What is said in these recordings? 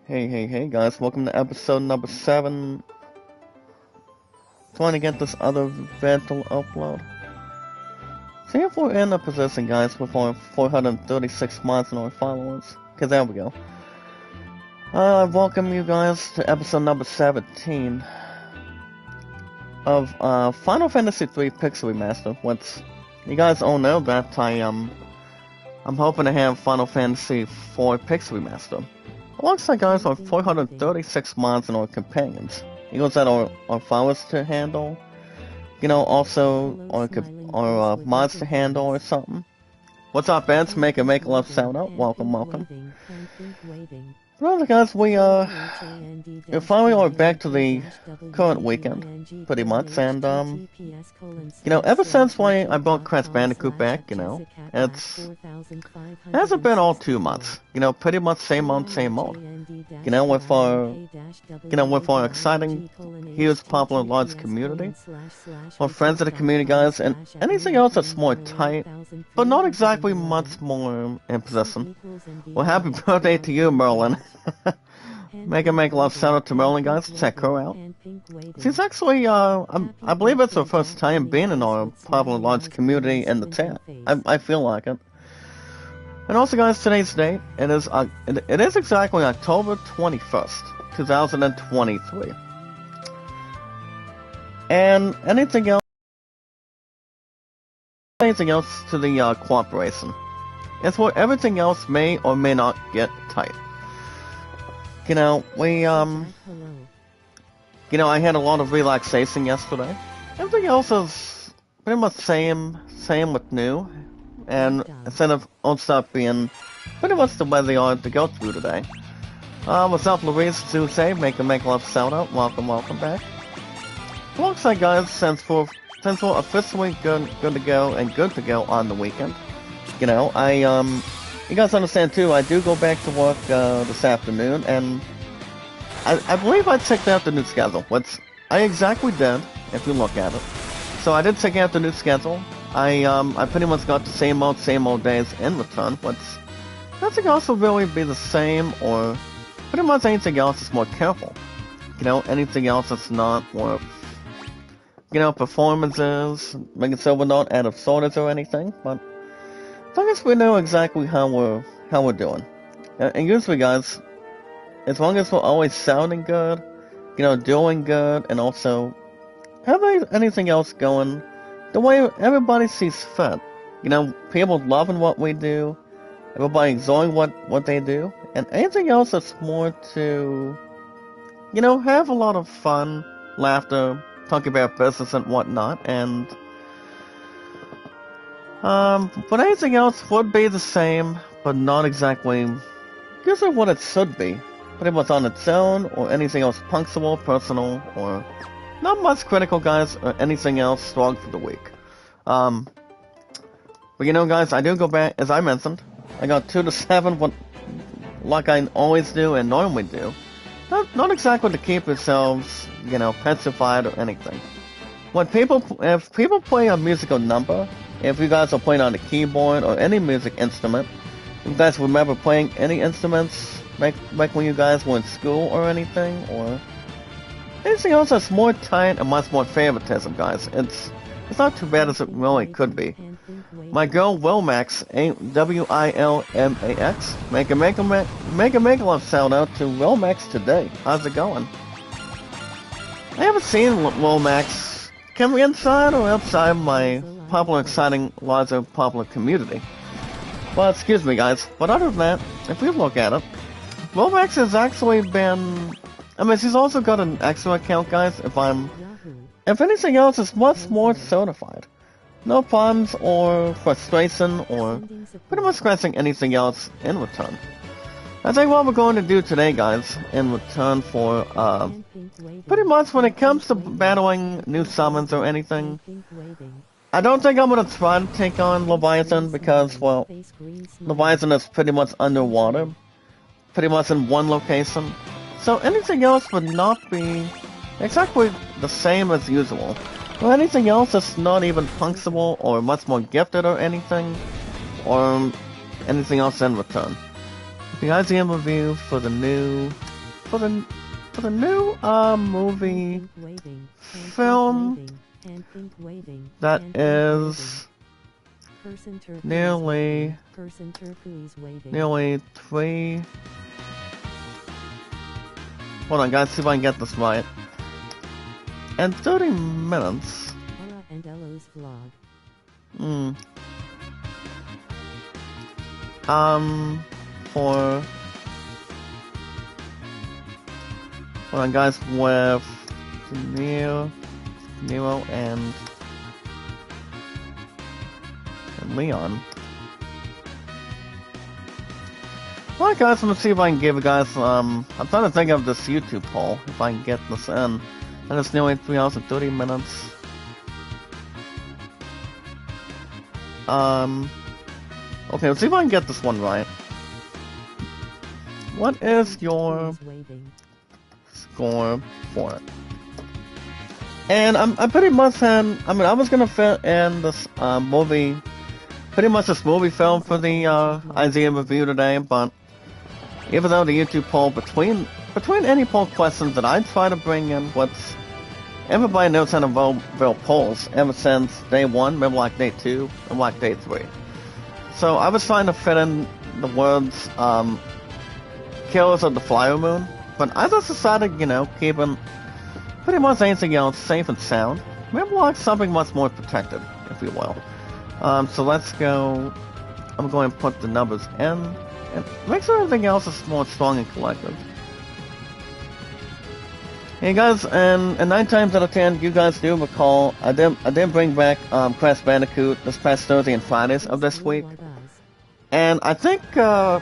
Hey guys, welcome to episode number 7. Trying to get this other vental upload. See if we're in a position, guys, with our 436 mods and our followers. Cause there we go. I welcome you guys to episode number 17 of Final Fantasy III Pixel Remaster. Which you guys all know that I'm hoping to have Final Fantasy IV Pixel Remaster. Alongside, guys, our 436 mods and our companions. Equals that our files to handle. You know, also our mods to handle or something. What's up, Eds? Make a love sound out. Welcome. Well, guys, we finally are back to the current weekend, pretty much, and you know, ever since when I brought Crash Bandicoot back, you know, it hasn't been all 2 months, you know, pretty much same old, you know, with our exciting, huge, popular, large community, our friends of the community, guys, and anything else that's more tight, but not exactly much more in possession. Well, happy birthday to you, Merlin. Make love shout out to Merlin, guys. Check her out. She's actually, I believe it's her first time being in our popular large community in the chat. I feel like it. And also, guys, today's date, it is exactly October 21st, 2023. And anything else to the cooperation. It's where everything else may or may not get tight. You know, I had a lot of relaxation yesterday. Everything else is pretty much same with new, and instead of old stuff being pretty much the way they are to go through today. What's up, Louise Suze? Make love shout out. Welcome back. Alongside, guys, since we're officially good to go on the weekend. You know, you guys understand too, I do go back to work this afternoon, and I believe I checked out the new schedule, which I exactly did, if you look at it. So I did check out the new schedule. I pretty much got the same old days in return, which doesn't also really be the same, or pretty much anything else is more careful. You know, anything else that's not worth, you know, performances, making sure we're not out of sorters or anything, but as long as we know exactly how we're doing. And usually, guys, as long as we're always sounding good, you know, doing good, and also having anything else going the way everybody sees fit. You know, people loving what we do, everybody enjoying what they do, and anything else that's more to, you know, have a lot of fun, laughter, talk about business and whatnot, and but anything else would be the same, but not exactly usually what it should be. Pretty much on its own, or anything else punctual, personal, or not much critical, guys, or anything else strong for the week. But you know, guys, I do go back, as I mentioned, I got 2 to 7, like I always do and normally do. Not exactly to keep yourselves, you know, petrified or anything. If people play a musical number, if you guys are playing on the keyboard or any music instrument, if you guys remember playing any instruments like when you guys were in school or anything, or anything else that's more tight and much more favoritism, guys, it's not too bad as it really could be. My girl Wilmax, Wilmax, make a love shout out to Wilmax today. How's it going? I haven't seen Wilmax. Can we inside or outside my popular, exciting, larger popular community? Well, excuse me, guys, but other than that, if we look at it, Wilmax has actually been, I mean, she's also got an extra account, guys, if anything else, it's much more certified. No problems or frustration or pretty much scratching anything else in return. I think what we're going to do today, guys, in return for, pretty much when it comes to battling new summons or anything, I don't think I'm going to try to take on Leviathan because, well, Leviathan is pretty much underwater, pretty much in one location, so anything else would not be exactly the same as usual, or anything else that's not even punctual or much more gifted or anything, or anything else in return. the IGN review for the new movie film that is nearly 3. Hold on, guys, see if I can get this right. And 30 minutes. For... Hold on, guys, with Nero and Leon. Alright, guys, I'm gonna see if I can give you guys, I'm trying to think of this YouTube poll, if I can get this in. And it's nearly 3 hours and 30 minutes. Okay, let's see if I can get this one right. What is your score for it? And I pretty much had, I was gonna fit in this movie, pretty much this movie film for the IGN review today, but even though the YouTube poll, between any poll questions that I try to bring in, what's everybody knows how to vote polls ever since day 1, maybe like day 2, and like day 3. So I was trying to fit in the words Killers of the Flower Moon, but I just decided, you know, keeping pretty much anything else safe and sound. Maybe like something much more protected, if you will. So let's go. I'm going to put the numbers in, and make sure everything else is more strong and collective. Hey guys, and 9 times out of 10, you guys do recall I did bring back Crash Bandicoot this past Thursday and Fridays of this week, and I think for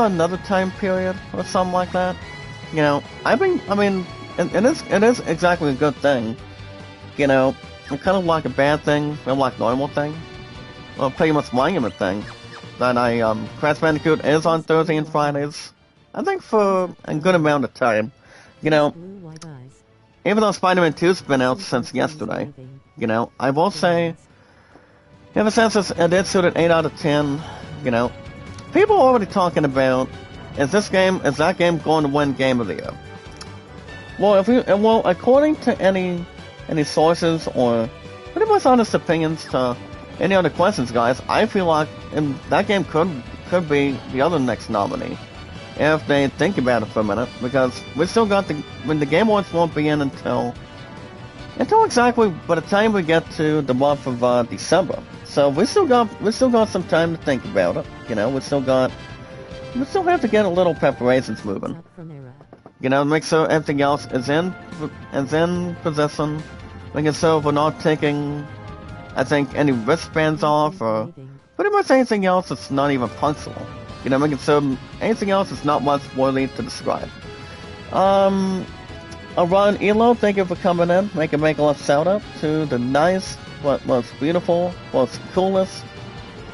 another time period or something like that, you know, it is exactly a good thing, you know. It's kind of like a bad thing, or like normal thing, well, pretty much monument thing, that Crash Bandicoot is on Thursday and Fridays, I think for a good amount of time, you know. Even though Spider-Man 2's been out since yesterday, you know, I will say, ever since it did suit an 8 out of 10, you know, people are already talking about, is that game going to win Game of the Year? Well, according to any sources or pretty much honest opinions to any other questions, guys, I feel like that game could be the other next nominee, if they think about it for a minute, because we still got the Game Awards won't be in until exactly by the time we get to the month of December. So we still got some time to think about it. You know, we still have to get a little preparations moving. You know, make sure everything else is in position. Making sure we're not taking, I think, any wristbands off or pretty much anything else that's not even functional. You know, making sure anything else is not much worthy to describe. Ron Elo, thank you for coming in. Make a little shout out to the nice, most beautiful, most coolest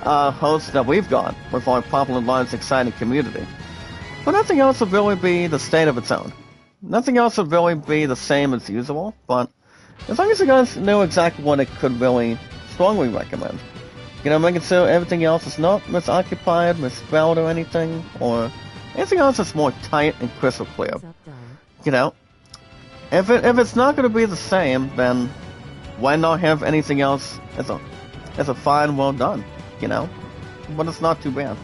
host that we've got with our popular, large, exciting community. But nothing else would really be the state of its own. Nothing else would really be the same as usual, but as long as you guys know exactly what it could really strongly recommend. You know, making sure everything else is not misoccupied, misspelled or anything, or anything else that's more tight and crystal clear. You know, if it's not going to be the same, then why not have anything else as a fine, well done, you know? But it's not too bad.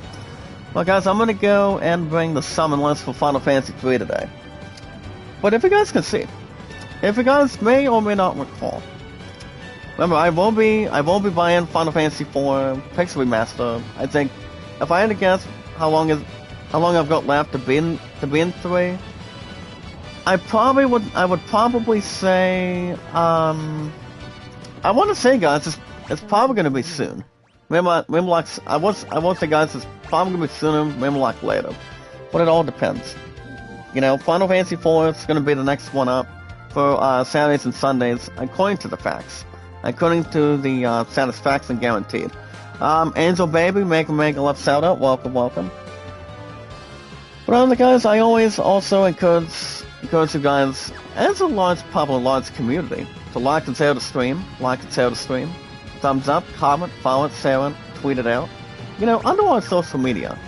Well, guys, I'm going to go and bring the summon list for Final Fantasy III today. But if you guys can see, if you guys may or may not recall, remember, I will be buying Final Fantasy IV Pixel Remaster. I think, if I had to guess how long I've got left to be in 3, I would probably say, I want to say, guys, it's probably going to be soon. Maybe like, I won't say, guys, it's probably going to be sooner, maybe like later. But it all depends. You know, Final Fantasy IV is going to be the next one up for Saturdays and Sundays, according to the facts. According to the satisfaction guaranteed. Angel Baby, make a love shout out, welcome. But guys, I always also encourage you guys, as a large community, to like and share the stream, thumbs up, comment, follow it, share it, tweet it out. You know, under our social media.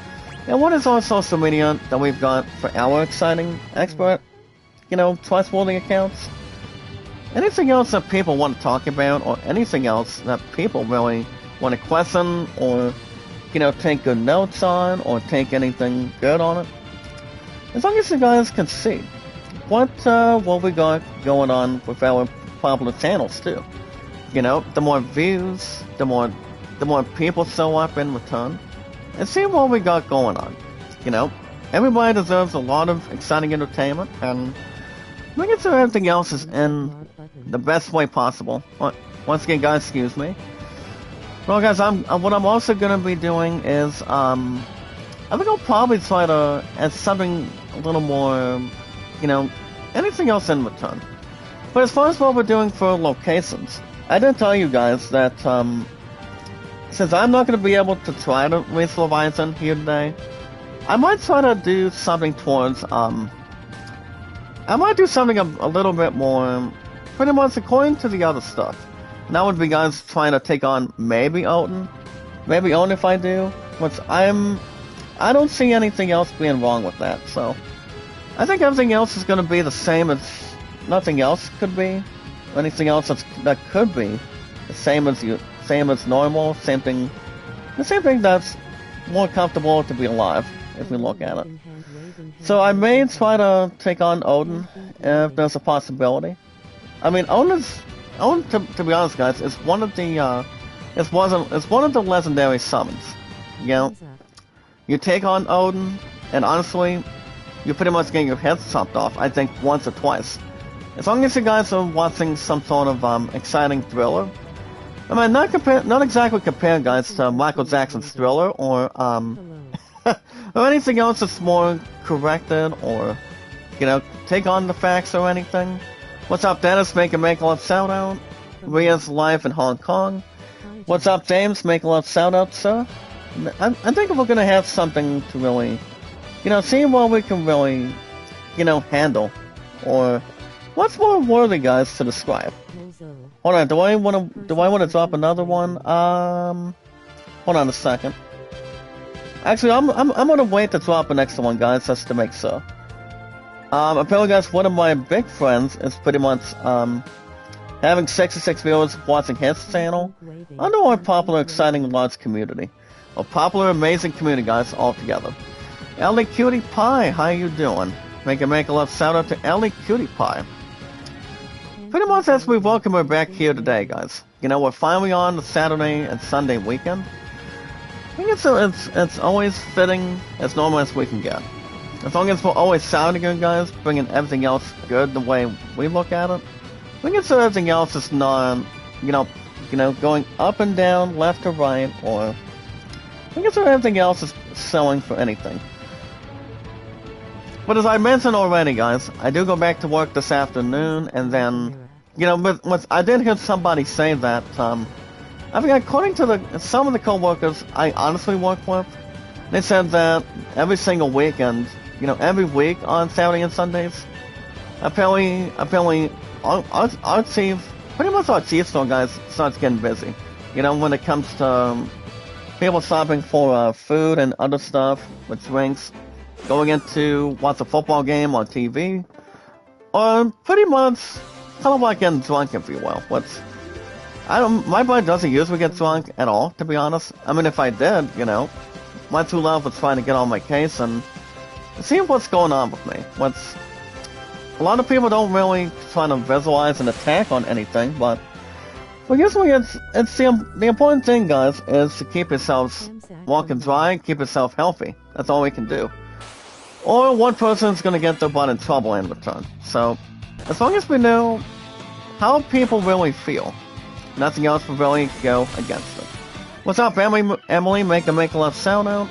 And what is our social media that we've got for our exciting expert, trustworthy accounts? Anything else that people want to talk about, or anything else that people really want to question, or, take good notes on, or take anything good on it? As long as you guys can see what we got going on with our popular channels too. The more views, the more people show up in return, and see what we got going on. Everybody deserves a lot of exciting entertainment, and making sure everything else is in the best way possible. Once again, guys, excuse me. Well, guys, what I'm also gonna be doing is I think I'll probably try to add something a little more, anything else in return. But as far as what we're doing for locations, I didn't tell you guys that since I'm not going to be able to try to reach Leviathan here today, I might try to do something towards, I might do something a little bit more, pretty much according to the other stuff. And that would be guys trying to take on maybe Odin. Maybe Odin if I do, which I don't see anything else being wrong with that, so I think everything else is going to be the same as nothing else could be. Anything else that could be the same as normal, the same thing that's more comfortable to be alive, if we look at it. So I may try to take on Odin if there's a possibility. I mean, Odin, to be honest, guys, is one of the legendary summons. You take on Odin, and honestly, you pretty much get your head chopped off, I think, once or twice. As long as you guys are watching some sort of exciting thriller. I mean, not exactly compare, guys, to Michael Jackson's Thriller, or or anything else that's more corrected, or, take on the facts or anything. What's up, Dennis? Make a love shout out. Ria's live in Hong Kong. What's up, James? Make a love shout out, sir. I think we're gonna have something to really, see what we can really, handle, or what's more worthy, guys, to describe. Hold on, do I want to drop another one? Hold on a second. Actually, I'm gonna wait to drop the next one, guys, just to make sure. Apparently, guys, one of my big friends is pretty much having 66 viewers watching his channel under our popular, exciting, large community. A popular, amazing community, guys, all together. Ellie Cutie Pie, how you doing? Make a love shout out to Ellie Cutie Pie. Pretty much as we welcome her back here today, guys. We're finally on the Saturday and Sunday weekend. I think it's always fitting as normal as we can get. As long as we're always sounding good, guys, bringing everything else good the way we look at it. I think it's everything else is not, going up and down, left to right, or I guess everything else is selling for anything. But as I mentioned already, guys, I do go back to work this afternoon, and then, I did hear somebody say that, I think according to some of the co-workers I honestly work with, they said that every single weekend, every week on Saturday and Sundays, apparently, our chief, pretty much our chief store, guys, starts getting busy. When it comes to people shopping for food and other stuff with drinks, going into watch a football game on TV, or pretty much kind of like getting drunk, if you will. My brother doesn't usually get drunk at all, to be honest. I mean, if I did, my true love was trying to get on my case and see what's going on with me. A lot of people don't really try to visualize an attack on anything, but usually it's the important thing, guys, is to keep yourselves walking dry, keep yourself healthy. That's all we can do. Or one person's gonna get their butt in trouble in return. So, as long as we know how people really feel, nothing else will really go against it. What's up, Emily? Make a love sound out.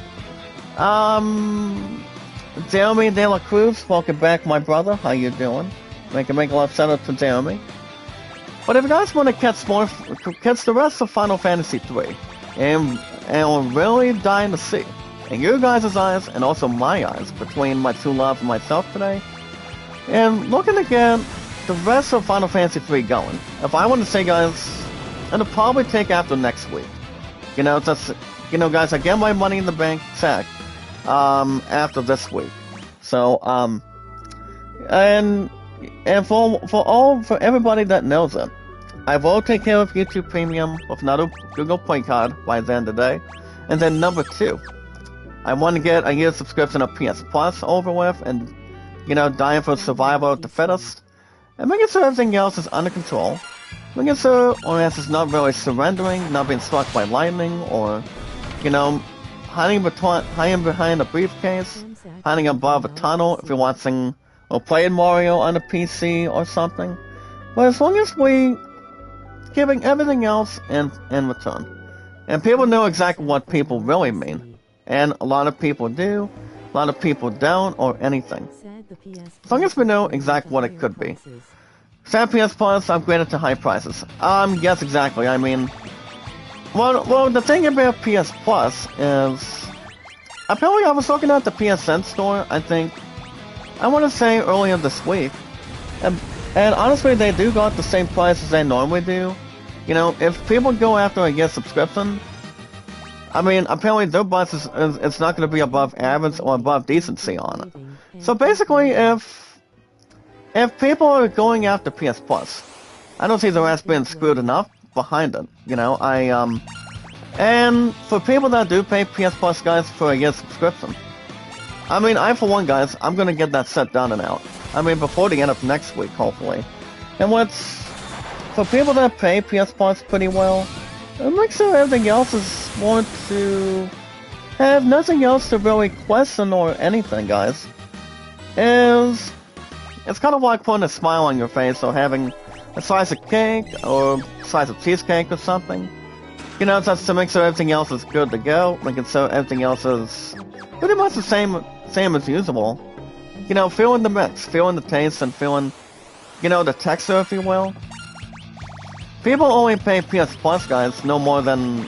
Jeremy De La Cruz, welcome back, my brother. How you doing? Make a love sound out to Jeremy. But if you guys want to catch the rest of Final Fantasy III, and I'm really dying to see, in your guys' eyes, and also my eyes, between my true love and myself today, and looking to get the rest of Final Fantasy III going. If I want to say, guys, it'll probably take after next week. Guys, I get my money in the bank check, after this week. So, and for everybody that knows it, I will take care of YouTube Premium with another Google Play card by the end of the day. And then number 2, I want to get a year's subscription of PS Plus over with, and, you know, dying for survival of the fittest. And making sure everything else is under control. Making sure OS is not really surrendering, not being struck by lightning, or, you know, hiding behind a briefcase, hiding above a tunnel if you're watching or playing Mario on a PC or something. But as long as we giving everything else in return. And people know exactly what people really mean. And a lot of people do, a lot of people don't, or anything. As long as we know exactly what it could be. Sad PS Plus upgraded to high prices. Yes, exactly. I mean, well, the thing about PS Plus is, apparently I was looking at the PSN store, I want to say earlier this week, and honestly they do got the same price as they normally do. You know, if people go after a year subscription, I mean, apparently their price is not going to be above average or above decency on it. So basically, if people are going after PS Plus, I don't see the rest being screwed enough behind it. You know, and for people that do pay PS Plus, guys, for a year subscription, I mean, for one, guys, I'm going to get that set done and out. I mean, before the end of next week, hopefully. And for people that pay PS Plus pretty well, it makes sure everything else is more to have nothing else to really question or anything, guys. It's kind of like putting a smile on your face or having a slice of cake or a slice of cheesecake or something. You know, just to make sure everything else is good to go, making sure everything else is pretty much the same as usual. You know, feeling the mix, feeling the taste, and feeling, you know, the texture, if you will. People only pay PS Plus, guys, no more than,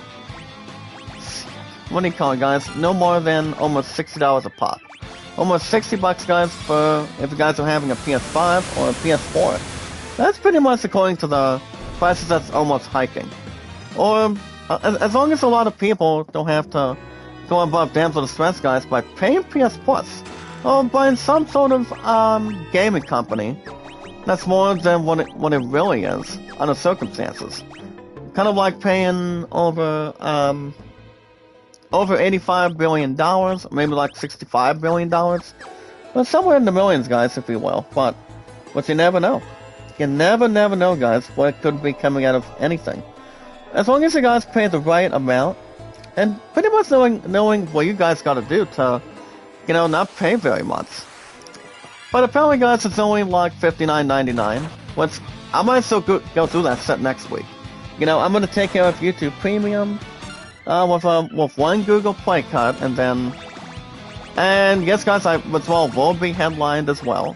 what do you call it, guys? No more than almost $60 a pop. Almost $60, guys, for if you guys are having a PS5 or a PS4. That's pretty much according to the prices that's almost hiking. Or, as long as a lot of people don't have to go above damsel distress, guys, by paying PS Plus, or buying some sort of, gaming company that's more than what it really is, under circumstances. Kind of like paying over $85 billion, maybe like $65 billion. But somewhere in the millions, guys, if you will. But you never know. You never know, guys, what could be coming out of anything. As long as you guys pay the right amount, and pretty much knowing what you guys gotta do to, you know, not pay very much. But apparently, guys, it's only like $59.99, which I might still go through that set next week. You know, I'm gonna take care of YouTube Premium, with one Google Play card, and yes, guys, as well will be headlined as well,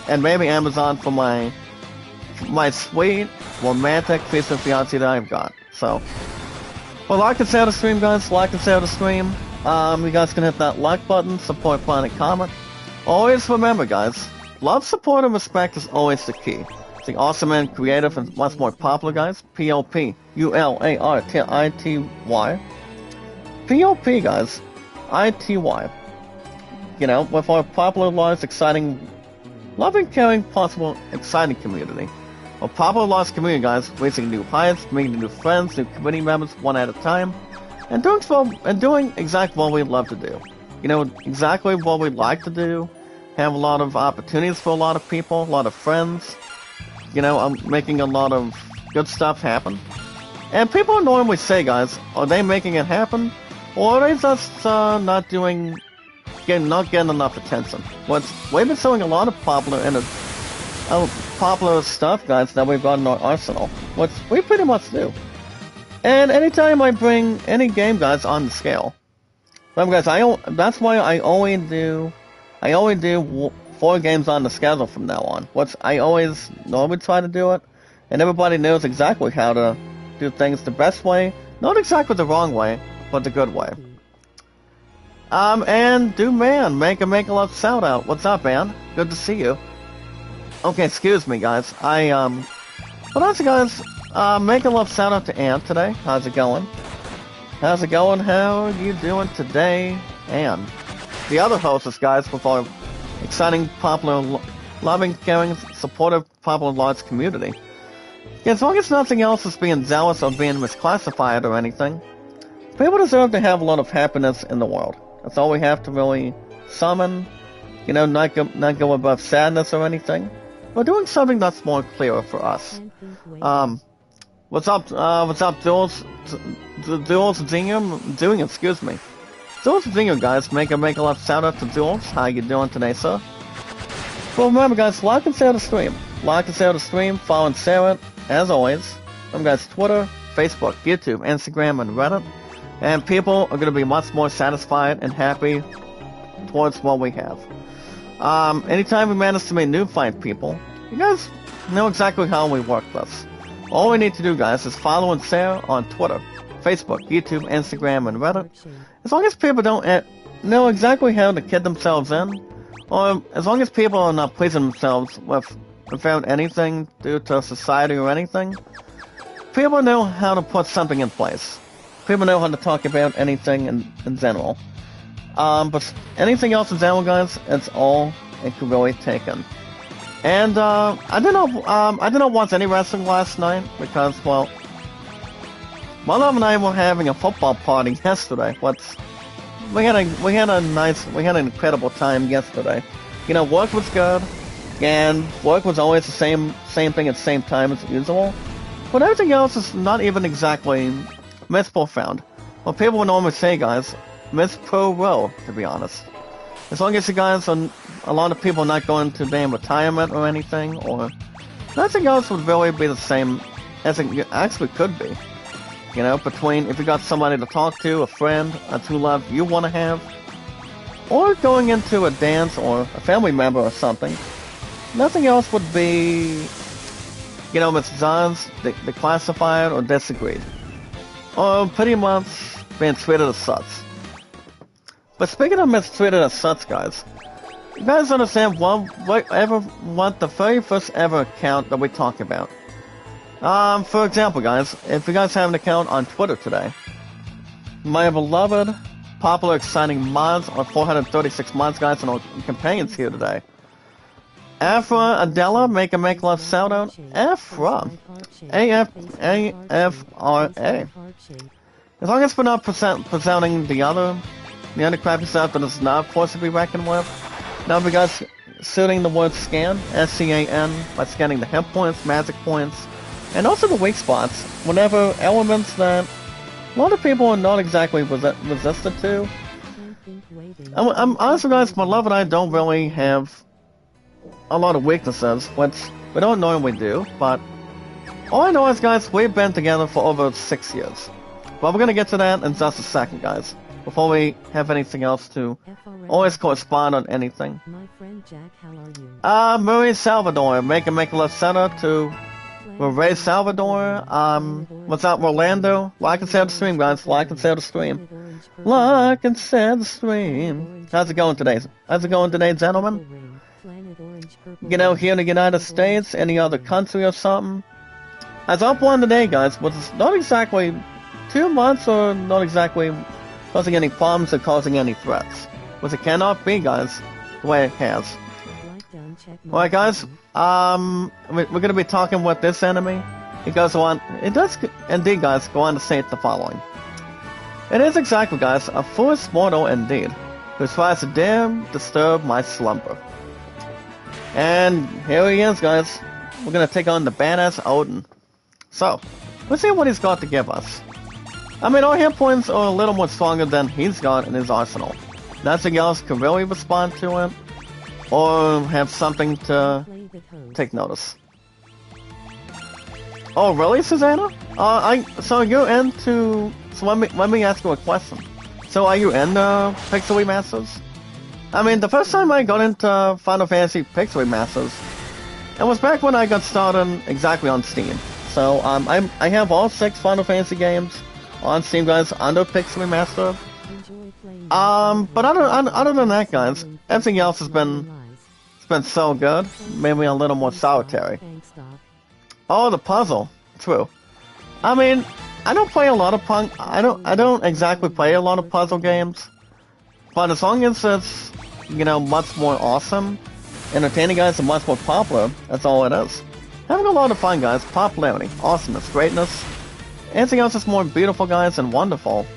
and maybe Amazon for my sweet romantic piece of fiance that I've got. So, well, like and share the stream, guys. Like and share the stream. You guys can hit that like button, support, Planet, comment. Always remember, guys, love, support, and respect is always the key. The awesome and creative and much more popular, guys. POPULARTITY. POP, guys. ITY. You know, with our popular, large, exciting, loving, caring, possible, exciting community. Our popular, large community, guys, reaching new heights, meeting new friends, new community members one at a time, and doing exactly what we love to do. You know, exactly what we like to do. Have a lot of opportunities for a lot of people, a lot of friends. You know, I'm making a lot of good stuff happen. And people normally say, guys, are they making it happen? Or are they just not getting enough attention? We've been showing a lot of popular stuff, guys, that we've got in our arsenal. Which we pretty much do. And anytime I bring any game, guys, on the scale. Remember, guys, that's why I only do 4 games on the schedule from now on. I always normally try to do it, and everybody knows exactly how to do things the best way, not exactly the wrong way, but the good way. And man, make a love shout out. What's up, man? Good to see you. Okay, excuse me, guys. But also, guys, make a love shout out to Ann today. How's it going? How are you doing today, Ann? the other hosts, guys, with our exciting, popular, loving, caring, supportive, popular, large community. Yeah, as long as nothing else is being zealous or being misclassified or anything, people deserve to have a lot of happiness in the world. That's all we have to really summon. You know, not go above sadness or anything. We're doing something that's more clearer for us. What's up, Jules Zingham, excuse me. Jules Zingham, guys, make a love shout out to Jules. How you doing today, sir? Well, remember, guys, like and share the stream. Like and share the stream, follow and share it, as always. Remember, guys, Twitter, Facebook, YouTube, Instagram, and Reddit. And people are going to be much more satisfied and happy towards what we have. Anytime we manage to meet new fight people, you guys know exactly how we work this. All we need to do, guys, is follow and share on Twitter, Facebook, YouTube, Instagram, and Reddit. As long as people don't know exactly how to kid themselves in, or as long as people are not pleasing themselves without anything due to society or anything, people know how to put something in place. People know how to talk about anything in general. But anything else in general, guys, it's all it could really take in. And I didn't watch any wrestling last night because, well, my love and I were having a football party yesterday. We had an incredible time yesterday. You know, work was good, and work was always the same thing at the same time as usual. But everything else is not even exactly profound. Well, people would normally say, guys, pro-row, to be honest. As long as you guys are, a lot of people not going to be in retirement or anything, or nothing else would really be the same as it actually could be. You know, between if you got somebody to talk to, a friend, a true love you want to have, or going into a dance or a family member or something, nothing else would be, you know, misused, declassified, or disagreed. Or pretty much being treated as such. But speaking of mistreated as such, guys, you guys understand what the very first ever account that we talk about. For example, guys, if you guys have an account on Twitter today, my beloved, popular, exciting mods, or 436 mods, guys, and our companions here today. Afra Adela, make love shout out. Afra. AFRA. As long as we're not presenting the other crappy stuff that is not forced to be reckoned with. Now, if you guys suiting the word scan, SCAN, by scanning the hit points, magic points, and also the weak spots, whenever elements that a lot of people are not exactly resistant to. I'm honestly, guys, my love and I don't really have a lot of weaknesses, which we don't normally do, but all I know is, guys, we've been together for over 6 years. But we're gonna get to that in just a second, guys, before we have anything else to always correspond on anything. Marie Salvador, make a love center to Ray Salvador. What's up, Orlando? Like and share the stream, guys. Like and share the stream. Like and share the stream. How's it going today, gentlemen? You know, here in the United States, any other country or something. As up one today, guys, but it's not exactly 2 months or not exactly causing any problems or causing any threats. Which it cannot be, guys, the way it has. Alright, guys, we're gonna be talking with this enemy. It goes on, it does indeed, guys, go on to say the following. It is exactly, guys, a foolish mortal indeed, who tries to disturb my slumber. And here he is, guys. We're gonna take on the badass Odin. So, let's see what he's got to give us. I mean, our hit points are a little more stronger than he's got in his arsenal. Nothing else can really respond to it, or have something to take notice. Oh, really, Susanna? So you're into... So let me ask you a question. So are you into Pixel Remasters? I mean, the first time I got into Final Fantasy Pixel Remasters, it was back when I got started exactly on Steam. So, I have all 6 Final Fantasy games on Steam, guys, under Pixel Remaster. But other than that, guys, everything else has been so good, made me a little more solitary. Oh, the puzzle. True. I mean, I don't play a lot of I don't exactly play a lot of puzzle games, But as long as it's, you know, much more awesome, entertaining, guys, and much more popular, that's all it is. Having a lot of fun, guys. Popularity, awesomeness, greatness. Anything else is more beautiful, guys, and wonderful.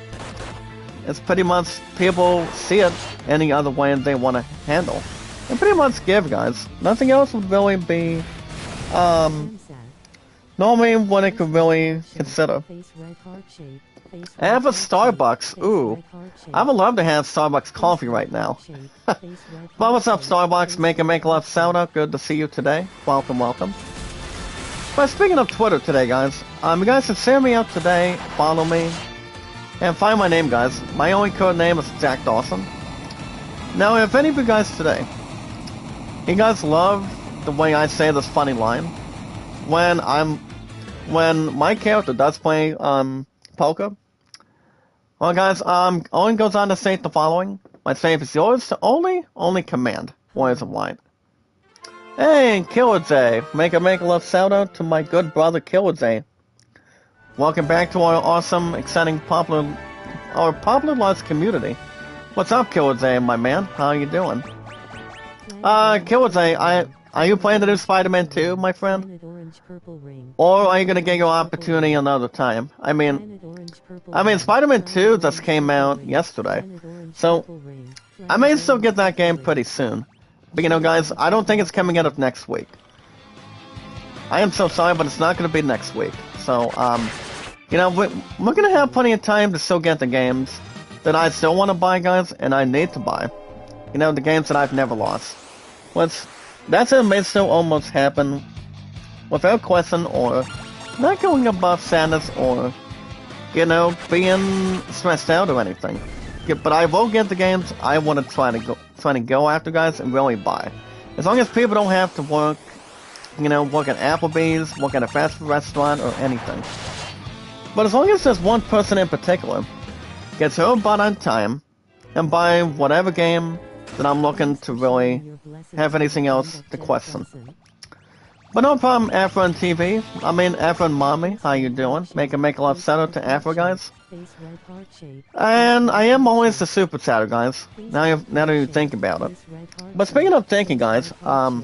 It's pretty much people see it any other way they want to handle. And pretty much give, guys. Nothing else would really be, normally what it could really consider. I have a Starbucks. Ooh. I would love to have Starbucks coffee right now. But what's up, Starbucks? Make a love shout out. Good to see you today. Welcome, welcome. But speaking of Twitter today, guys, you guys can share me out today, follow me, and find my name, guys. My only code name is Jack Dawson. Now, if any of you guys today, you guys love the way I say this funny line, when my character does play poker. Well, guys, only goes on to state the following: my save is yours to only command. Warriors of Light. Hey, Killer make a love shout out to my good brother Killer. Welcome back to our awesome, exciting, popularized community. What's up, Killer, my man? How you doing? Killer, are you playing the new Spider-Man 2, my friend? Or are you gonna get your opportunity another time? I mean, Spider-Man 2 just came out yesterday, so I may still get that game pretty soon. But you know, guys, I don't think it's coming out of next week. I am so sorry, but it's not gonna be next week. So, you know, we're gonna have plenty of time to still get the games that I still want to buy, guys, and I need to buy. You know, the games that I've never lost. That's it may still almost happen without question or not going above sadness or, you know, being stressed out or anything. Yeah, but I will get the games I want to try to go after, guys, and really buy. As long as people don't have to work, you know, work at Applebee's, work at a fast food restaurant, or anything. But as long as there's one person in particular gets her butt on time and buy whatever game that I'm looking to really have anything else to question. But no problem, Afro and TV. Afro and Mommy, how you doing? Make a love shout out to Afro, guys. And I am always the super chatter, guys. Now that you think about it. But speaking of thinking, guys, I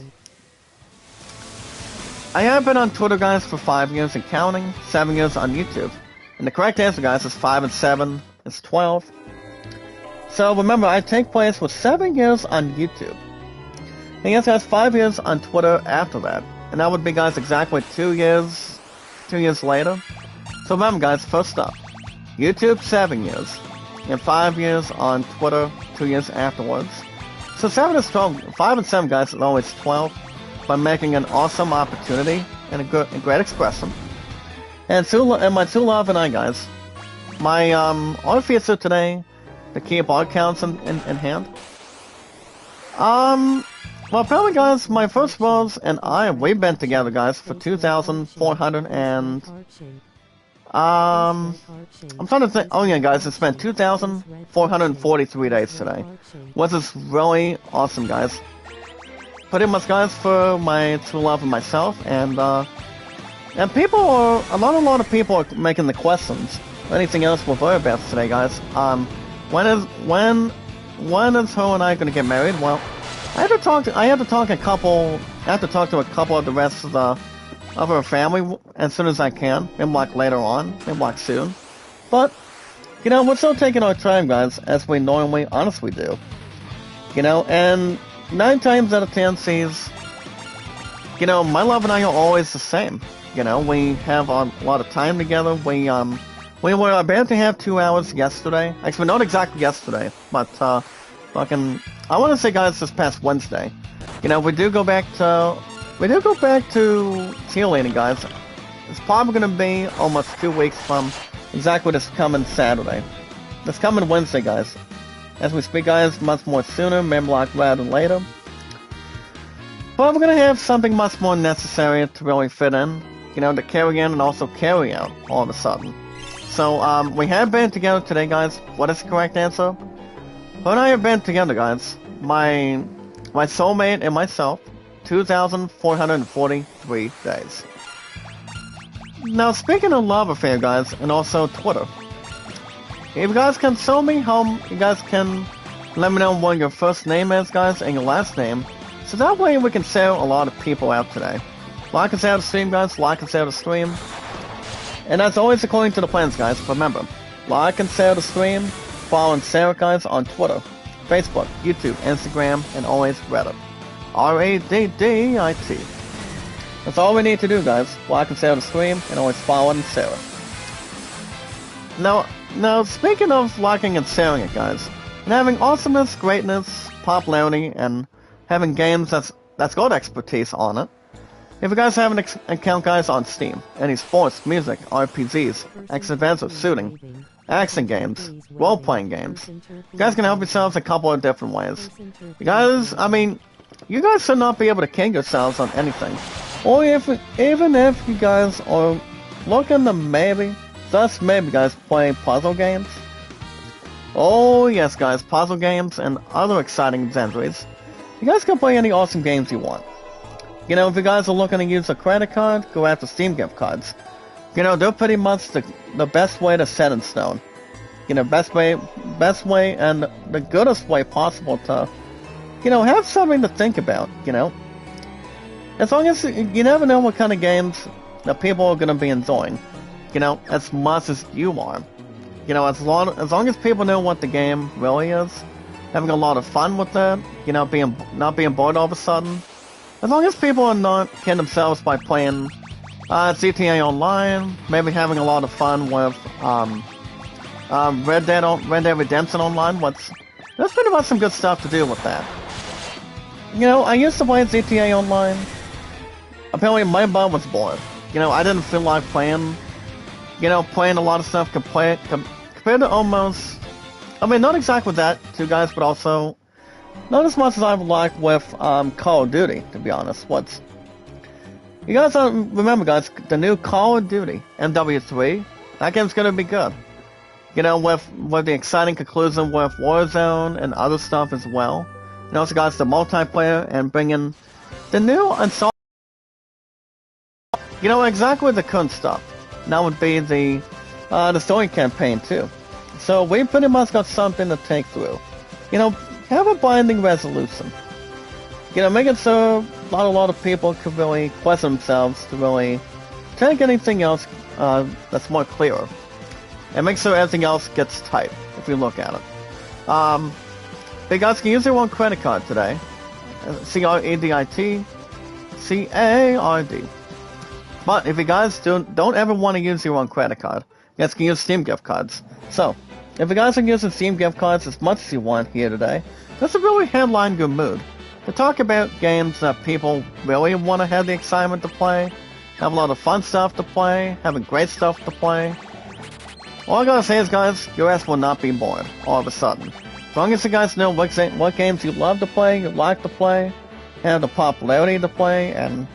have been on Twitter, guys, for 5 years and counting, 7 years on YouTube. And the correct answer, guys, is 5 and 7 is 12. So remember, I take place with 7 years on YouTube. And yes, guys, 5 years on Twitter after that. And that would be, guys, exactly 2 years later. So remember, guys, first up, YouTube 7 years, and 5 years on Twitter 2 years afterwards. So 7 is 12, 5 and 7, guys, is always 12, by making an awesome opportunity and a great expression. And my two love and I, guys, my our feature today to keep our accounts in hand. Well, probably, guys, my first Rose and I, we've been together, guys, for 2,400 and... I'm trying to think... Oh, yeah, guys, it's been 2,443 days today. Which is really awesome, guys. Pretty much, guys, for my true love and myself, and people are... A lot of people are making the questions. Anything else we'll worry about today, guys. When is her and I gonna get married? Well... I have to talk to a couple of the rest of her family as soon as I can. Maybe like later on, maybe like soon. But, you know, we're still taking our time, guys, as we normally, honestly do. You know, and 9 times out of 10 sees, you know, my love and I are always the same. You know, we have a lot of time together. We were about to have 2 hours yesterday. Actually, not exactly yesterday, but, I want to say, guys, this past Wednesday, you know, we do go back to cheerleading, guys. It's probably going to be almost 2 weeks from exactly this coming Saturday. This coming Wednesday, guys. As we speak, guys, much more sooner, maybe like rather than later. But we're going to have something much more necessary to really fit in, you know, to carry in and also carry out all of a sudden. So, we have been together today, guys. What is the correct answer? Her and I have been together, guys. My soulmate and myself, 2,443 days. Now, speaking of love affair, guys, and also Twitter, if you guys can show me how you guys can Let me know what your first name is, guys, and your last name, so that way we can sell a lot of people out today. Like and share the stream, guys. Like and share the stream. And as always, according to the plans, guys, remember, like and share the stream, follow and share it, guys, on Twitter, Facebook, YouTube, Instagram, and always Reddit. RADDIT. That's all we need to do, guys. Like and share the stream, and always follow and share it. Now, speaking of liking and sharing it, guys, and having awesomeness, greatness, popularity, and having games that's got expertise on it, if you guys have an account, guys, on Steam, any sports, music, RPGs, action-adventure, shooting, action games, role-playing games, you guys can help yourselves a couple of different ways. You guys, I mean, you guys should not be able to king yourselves on anything. Or even if you guys are looking to maybe, just maybe, guys, play puzzle games. Oh yes, guys, puzzle games and other exciting genres. You guys can play any awesome games you want. You know, if you guys are looking to use a credit card, go after Steam gift cards. You know, they're pretty much the best way to set in stone. You know, best way and the goodest way possible to, you know, have something to think about, you know. As long as you never know what kind of games that people are going to be enjoying, you know, as much as you are. You know, as long as people know what the game really is, having a lot of fun with it, you know, not being bored all of a sudden. As long as people are not kidding themselves by playing GTA Online, maybe having a lot of fun with Red Dead Redemption Online, there's pretty much some good stuff to do with that. You know, I used to play GTA Online. Apparently my butt was bored. You know, I didn't feel like playing a lot of stuff compared to almost, I mean, not exactly that, too, guys, but also not as much as I would like with Call of Duty, to be honest. You guys remember, guys, the new Call of Duty, MW3, that game's gonna be good. You know, with the exciting conclusion with Warzone and other stuff as well. And also, guys, the multiplayer and bringing the new Assault. You know, exactly the current stuff. That would be the story campaign, too. So we pretty much got something to take through. You know, have a binding resolution. You know, make it so not a lot of people could really question themselves to really take anything else that's more clearer. And make sure everything else gets tight, if you look at it. You guys can use your one credit card today. CREDIT, CARD. But if you guys don't ever want to use your own credit card, you guys can use Steam gift cards. So, if you guys are using Steam gift cards as much as you want here today, that's a really headline good mood. To talk about games that people really want to have the excitement to play, have a lot of fun stuff to play, having great stuff to play. All I gotta say is, guys, your ass will not be bored all of a sudden. As long as you guys know what games you love to play, you like to play, have the popularity to play, and,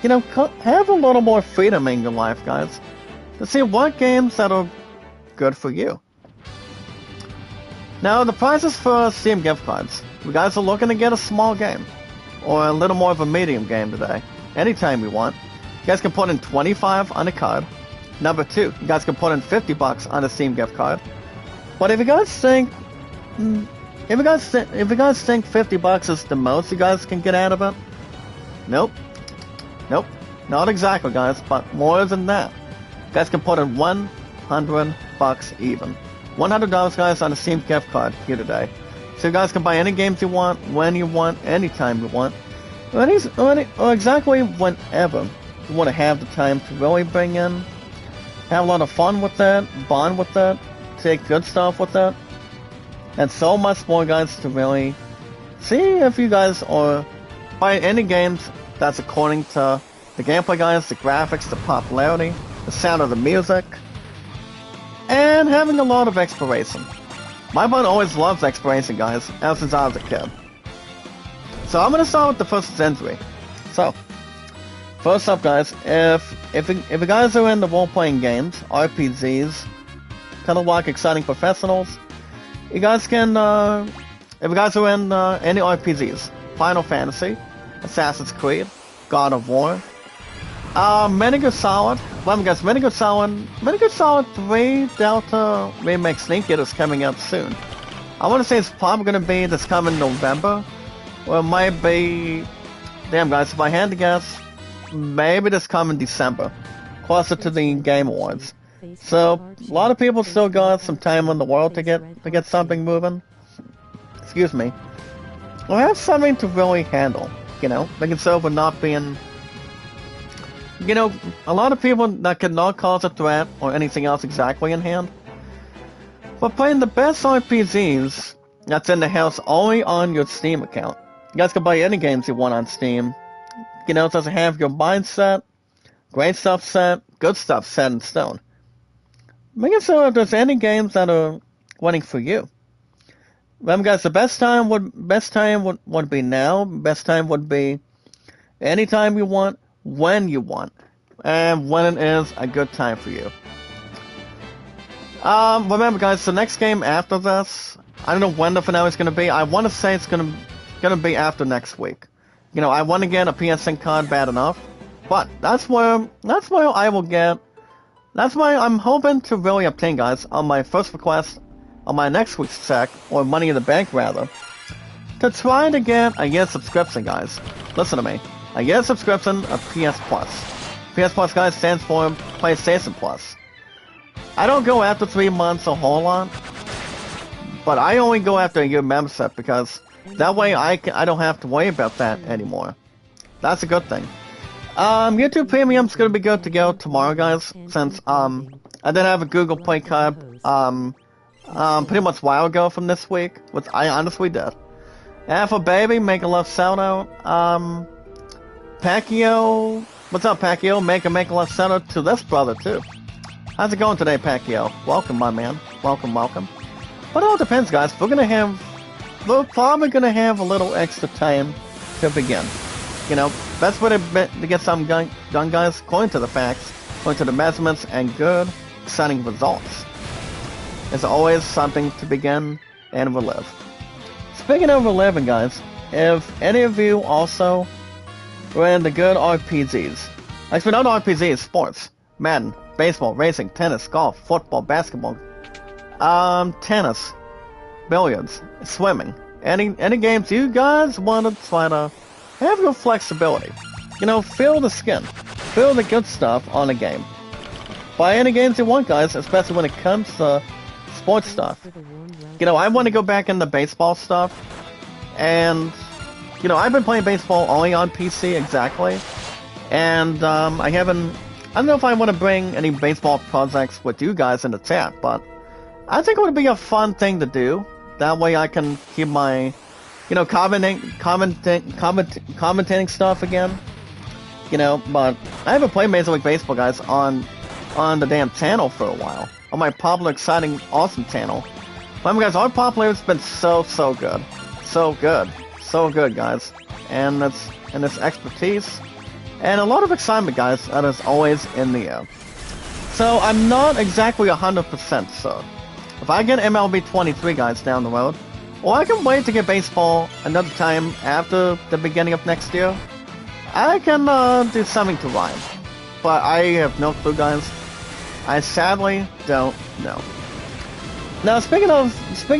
you know, have a little more freedom in your life, guys, to see what games that are good for you. Now, the prices for Steam gift cards. If you guys are looking to get a small game, or a little more of a medium game today, anytime you want, you guys can put in $25 on a card. Number 2, you guys can put in $50 on a Steam gift card. But if you guys think $50 is the most you guys can get out of it, nope, not exactly, guys, but more than that. You guys can put in $100 even. $100, guys, on a Steam gift card here today. So you guys can buy any games you want, when you want, anytime you want, or exactly whenever you want to have the time to really bring in, have a lot of fun with that, bond with that, take good stuff with that, and so much more, guys, to really see if you guys are buying any games that's according to the gameplay, guys, the graphics, the popularity, the sound of the music, and having a lot of exploration. My butt always loves exploration, guys, ever since I was a kid. So I'm gonna start with the first century. So, first up, guys, if you guys are into role-playing games, RPGs, kind of like Exciting Professionals, you guys can, if you guys are in any RPGs, Final Fantasy, Assassin's Creed, God of War, Metal Gear Solid, well, guys, Metal Gear Solid 3 Delta Remake Sneak It is coming up soon. I want to say it's probably going to be this coming November, or it might be, damn guys, if I had to guess, maybe this coming December, closer to the Game Awards. So a lot of people still got some time in the world to get something moving. Excuse me. We'll have something to really handle, you know, making so we're not being, you know, a lot of people that could not cause a threat or anything else exactly in hand. But playing the best RPGs that's in the house only on your Steam account. You guys can buy any games you want on Steam. You know, it doesn't have your mindset, great stuff set, good stuff set in stone. Make it so if there's any games that are winning for you. Remember guys, the best time would be now. Best time would be anytime you want, when you want. And when it is a good time for you. Remember guys, the next game after this, I don't know when the finale is going to be. I want to say it's going to be after next week. You know, I want to get a PSN card bad enough, but that's where I will get. That's why I'm hoping to really obtain, guys, on my first request, on my next week's check, or Money in the Bank rather, to try to get a year subscription, guys. Listen to me, a year subscription of PS Plus. PS Plus, guys, stands for PlayStation Plus. I don't go after 3 months a whole lot, but I only go after a year membership because that way I don't have to worry about that anymore. That's a good thing. YouTube Premium's gonna be good to go tomorrow, guys, since I did have a Google Play card pretty much a while ago from this week, which I honestly did. And for baby, make a love shout out. Pacquiao, what's up, Pacquiao? Make a love shout out to this brother too. How's it going today, Pacquiao? Welcome, my man. Welcome, welcome. But it all depends, guys. We're probably gonna have a little extra time to begin. You know, best way to get some done, guys, according to the facts, according to the measurements, and good, exciting results. There's always something to begin and relive. Speaking of reliving, guys, if any of you also were into good RPGs, actually not RPGs, sports, Madden, baseball, racing, tennis, golf, football, basketball, tennis, billiards, swimming, any games you guys want to try to have your flexibility. You know, feel the skin, feel the good stuff on a game. Buy any games you want, guys, especially when it comes to sports stuff. You know, I want to go back into baseball stuff, and, you know, I've been playing baseball only on PC, exactly, and, I don't know if I want to bring any baseball projects with you guys in the chat, but I think it would be a fun thing to do. That way I can keep my, you know, commentating stuff again. You know, but I haven't played Major League Baseball, guys, on the damn channel for a while. On my popular, exciting, awesome channel. Remember, guys, our popularity has been so good. So good, guys. And it's expertise. And a lot of excitement, guys, that is always in the air. So, I'm not exactly 100% so. If I get MLB 23, guys, down the road, or I can wait to get baseball another time after the beginning of next year, I can do something to rhyme. But I have no clue, guys. I sadly don't know. Now, speaking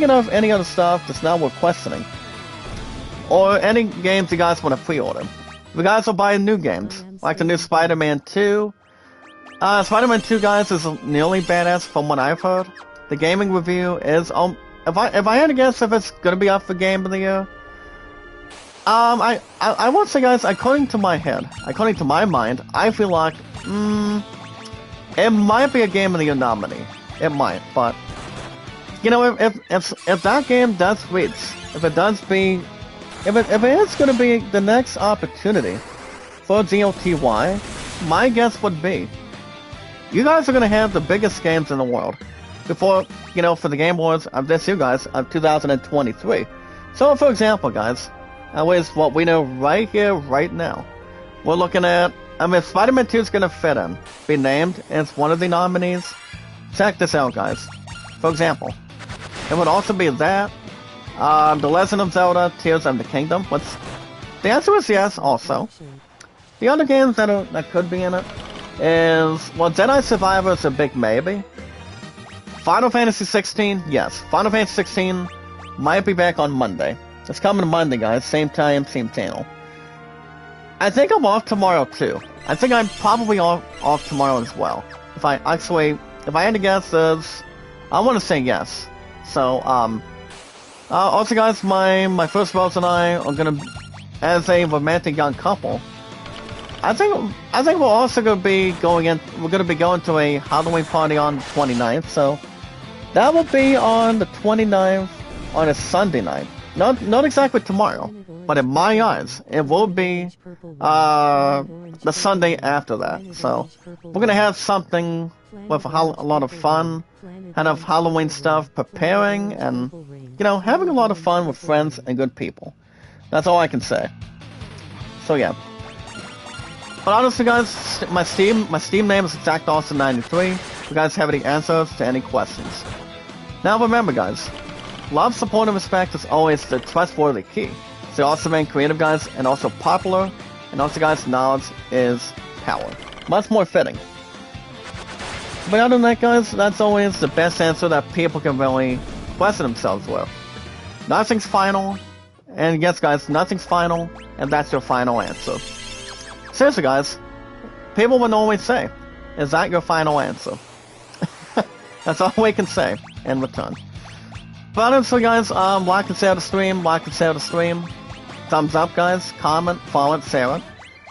of any other stuff that's not worth questioning, or any games you guys want to pre-order, if you guys will buy new games, like the new Spider-Man 2. Spider-Man 2, guys, is nearly badass from what I've heard. The gaming review is, if I had to guess if it's gonna be up for Game of the Year, I won't say, guys, according to my mind, I feel like, it might be a Game of the Year nominee. It might, but, you know, if that game does reach, if it is gonna be the next opportunity for GOTY, my guess would be, you guys are gonna have the biggest games in the world before, you know, for the Game Awards of this year, guys, of 2023. So, for example, guys, at least what we know right here, right now, we're looking at, if Spider-Man 2 is gonna fit in, be named as one of the nominees, check this out, guys. For example, it would also be that, The Legend of Zelda, Tears of the Kingdom, the answer is yes, also. The other games that could be in it is, well, Jedi Survivor is a big maybe. Final Fantasy 16, yes. Final Fantasy 16 might be back on Monday. It's coming Monday, guys. Same time, same channel. I think I'm off tomorrow too. I think I'm probably off tomorrow as well. If I had to guess, I want to say yes. So, also guys, my first rose and I are gonna, as a romantic young couple, I think we're also gonna be going to a Halloween party on the 29th, so that will be on the 29th on a Sunday night. Not exactly tomorrow, but in my eyes, it will be the Sunday after that. So we're gonna have something with a lot of fun, kind of Halloween stuff, preparing, and having a lot of fun with friends and good people. That's all I can say. So yeah. But honestly, guys, my Steam name is ExactAwesome93. If you guys have any answers to any questions. Now remember, guys, love, support, and respect is always the trustworthy key. Stay awesome and creative, guys, and also popular. And also, guys, knowledge is power. Much more fitting. But other than that, guys, that's always the best answer that people can really question themselves with. Nothing's final. And yes, guys, nothing's final. And that's your final answer. Seriously, guys, people would always say, is that your final answer? That's all we can say in return. But honestly, guys, like and share the stream, thumbs up, guys, comment, follow, share it.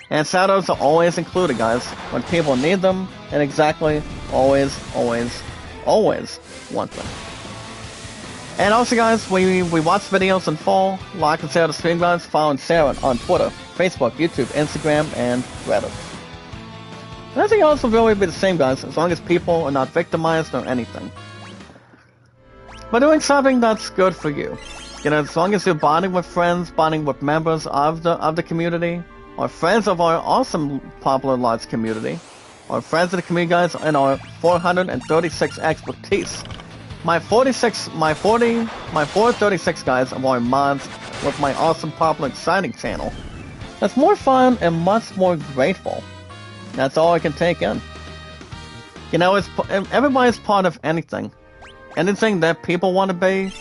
And shadows are always included, guys, when people need them, and exactly always want them. And also, guys, we watch videos in full, like and share the stream, guys, follow and share it on Twitter, Facebook, YouTube, Instagram, and Reddit. And I think also will be the same, guys, as long as people are not victimized or anything. But doing something that's good for you. As long as you're bonding with friends, bonding with members of the community, or friends of our awesome Popular Lots community, or friends of the community, guys, and our 436 expertise. My 436 guys of our mods with my awesome Popular Exciting channel. That's more fun and much more grateful. That's all I can take in. Everybody's part of anything. Anything that people want to be.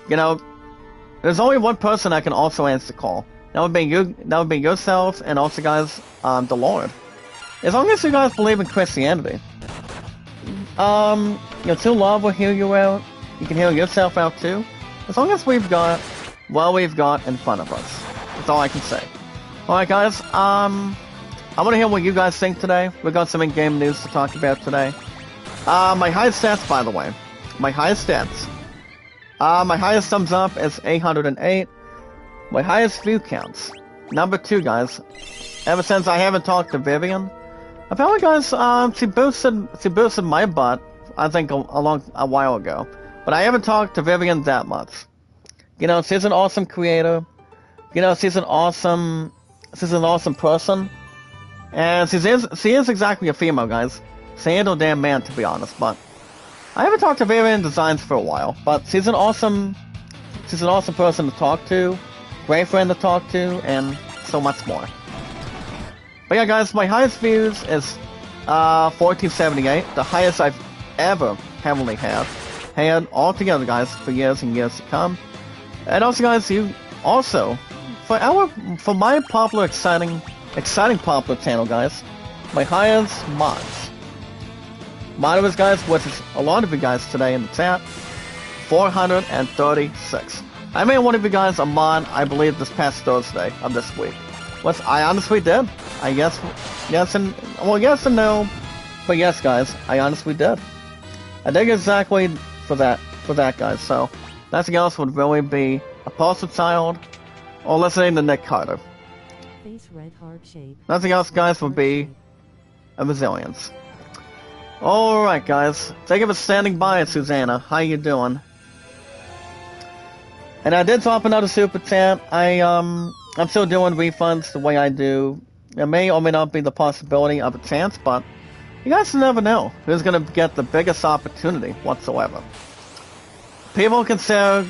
There's only one person that can also answer the call. That would be you. That would be yourselves, and also, guys, the Lord. As long as you guys believe in Christianity, true love will heal you out. You can heal yourself out too. As long as we've got what we've got in front of us. That's all I can say. All right, guys. I want to hear what you guys think today. We got some in-game news to talk about today. My highest stats, by the way. My highest stats. My highest thumbs up is 808. My highest view counts. Number 2, guys. Ever since I haven't talked to Vivian, apparently, guys, she boosted my butt, I think, a while ago. But I haven't talked to Vivian that much. She's an awesome creator. She's an awesome person. And she is exactly a female, guys. She ain't no damn man, to be honest, but I haven't talked to Vivian Designs for a while, but she's an awesome person to talk to, great friend to talk to, and so much more. But yeah, guys, my highest views is 1478, the highest I've ever heavily had altogether, guys, for years and years to come. And also, guys, for my popular, exciting popular channel, guys, my highest mods. Moderators, guys, which is a lot of you guys today in the chat, 436. I made one of you guys a mod, I believe, this past Thursday of this week. Which I honestly did. Yes and no. But yes, guys, I honestly did. I did exactly for that, guys. So, nothing else would really be a poster child or listening to Nick Carter. Nothing else, guys, would be a resilience. Alright, guys. Thank you for standing by, Susanna. How you doing? And I did drop another super chat. I'm still doing refunds the way I do. There may or may not be the possibility of a chance, but you guys never know who's going to get the biggest opportunity whatsoever. People can say,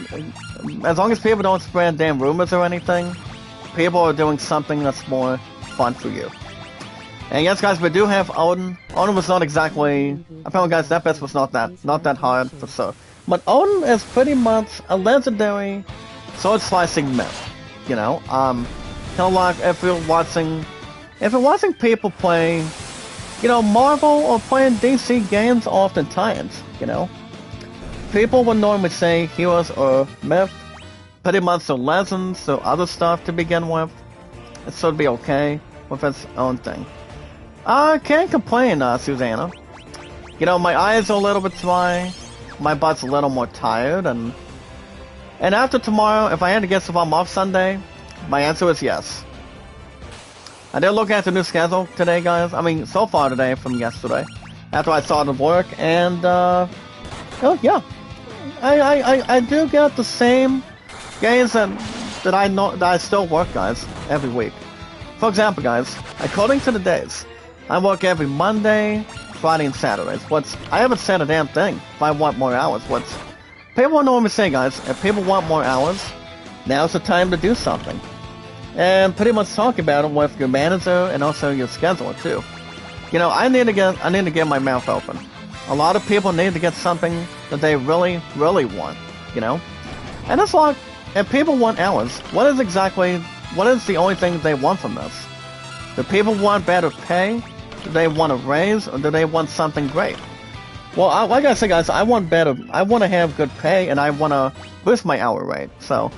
as long as people don't spread damn rumors or anything, people are doing something that's more fun for you. And yes, guys, we do have Odin. Odin was not exactly. Apparently, guys, that best was not that hard for But Odin is pretty much a legendary sword slicing myth. You know, kind of like if you're watching people play, you know, Marvel or playing DC games oftentimes, you know, people would normally say heroes are myth, pretty much are legends or other stuff to begin with. It should be okay with its own thing. I can't complain, Susanna. You know, my eyes are a little bit dry, my butt's a little more tired, and after tomorrow, if I had to guess if I'm off Sunday, my answer is yes. I did look at the new schedule today, guys. I mean, so far today from yesterday, after I started work, and oh yeah, I do get the same days that I still work, guys, every week. For example, guys, according to the days, I work every Monday, Friday, and Saturdays. I haven't said a damn thing if I want more hours. People normally say, guys, if people want more hours, now's the time to do something. And pretty much talk about it with your manager and also your scheduler too. You know, I need to get my mouth open. A lot of people need to get something that they really, really want, you know? And it's like, if people want hours, what is the only thing they want from this? Do people want better pay? Do they want a raise? Or do they want something great? Well, like I said, guys, I want to have good pay, and I want to boost my hour rate. So,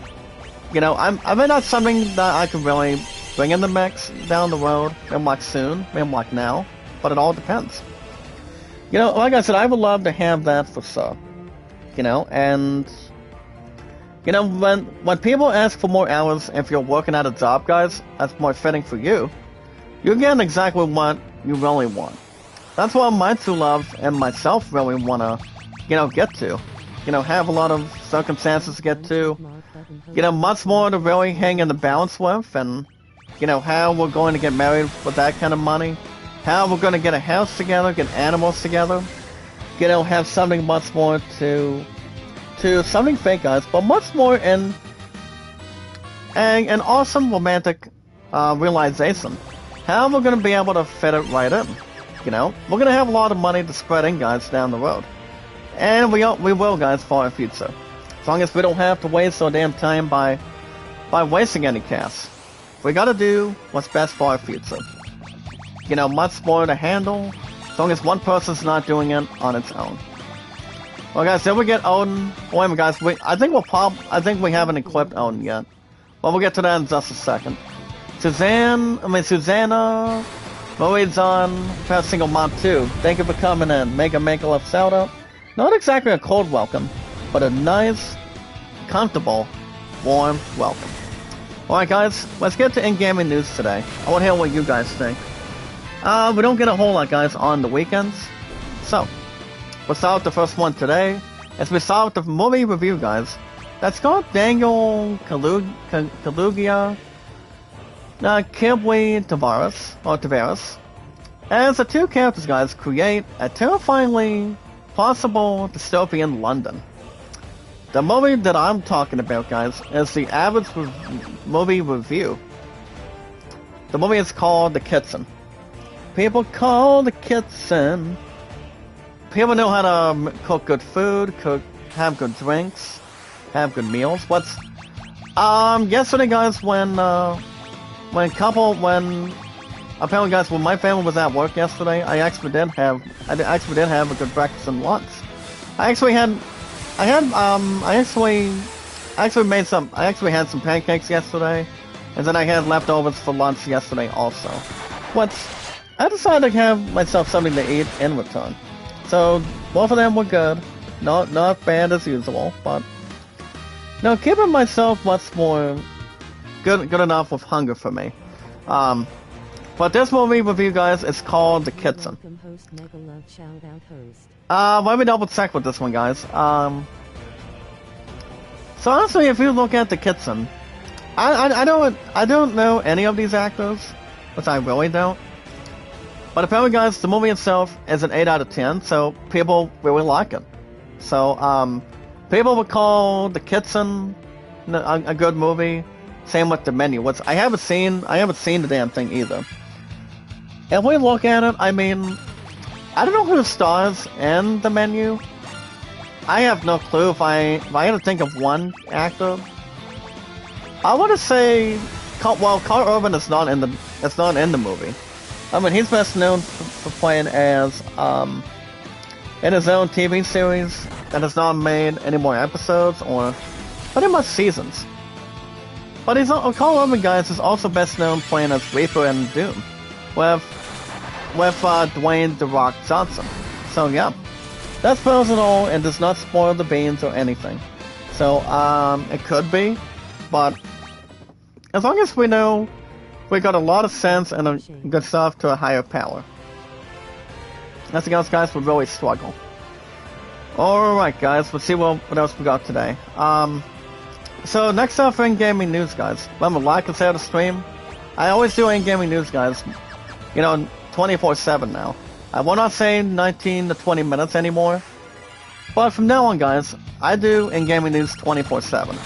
you know, I mean, that's something that I can really bring in the mix down the road, maybe like soon, maybe like now, but it all depends. You know, like I said, I would love to have that for sure. You know, and you know, when people ask for more hours, if you're working at a job, guys, that's more fitting for you. You're getting exactly what you really want. That's what my true love and myself really want to, you know, get to. You know, have a lot of circumstances to get to. You know, much more to really hang in the balance with, and, you know, how we're going to get married with that kind of money. How we're going to get a house together, get animals together. You know, have something much more to something fake, guys, but much more in an awesome romantic realization. How we're going to be able to fit it right in. You know, we're going to have a lot of money to spread in, guys, down the road. And we will, guys, for our future. As long as we don't have to waste our damn time by wasting any cash. We got to do what's best for our future. You know, much more to handle, as long as one person's not doing it on its own. Well, guys, then we get Odin. Wait a minute, guys. I think we haven't equipped Odin yet. But we'll get to that in just a second. Susanna, Marie's on Fast Single Mom 2. Thank you for coming in. Make a love shout out. Not exactly a cold welcome, but a nice, comfortable, warm welcome. Alright, guys, let's get to in-gaming news today. I want to hear what you guys think. We don't get a whole lot, guys, on the weekends. So, we'll start with the first one today, as we start with the movie review, guys. That's called Daniel Kaluuya Kibwe Tavares. As the two characters, guys, create a terrifyingly possible dystopian London. The movie that I'm talking about, guys, is the average movie review. The movie is called The Kitchen. People call The Kitchen. People know how to cook good food, have good drinks, have good meals. Yesterday, guys, when apparently, guys, when my family was at work yesterday, I actually did have a good breakfast and lunch. I actually had some pancakes yesterday, and then I had leftovers for lunch yesterday also. I decided to have myself something to eat in return. So both of them were good, not bad as usual, but keeping myself much more good enough with hunger for me. But this movie review, guys, is called The Kitchen. Let me double check with this one, guys. So honestly, if you look at The Kitchen, I don't know any of these actors, which I really don't. But apparently, guys, the movie itself is an 8 out of 10, so people really like it. So, people would call The Kitchen a good movie. Same with The Menu, which I haven't seen the damn thing either. If we look at it, I mean, I don't know who stars in The Menu, I have no clue if I had to think of one actor. I want to say, Carl Urban is not in the movie. I mean, he's best known for playing as in his own TV series that has not made any more episodes or pretty much seasons. But Carl Urban, guys, is also best known playing as Reaper in Doom with Dwayne "The Rock" Johnson. So yeah, that spells it all and does not spoil the beans or anything. So it could be, but as long as we know we got a lot of sense and good stuff to a higher power. Nothing else, guys, would really struggle. Alright, guys, let's see what else we got today. So next up for in-gaming news, guys. Remember, like and share the stream. I always do in-gaming news, guys. 24/7 now. I will not say 19 to 20 minutes anymore. But from now on, guys, I do in-gaming news 24/7.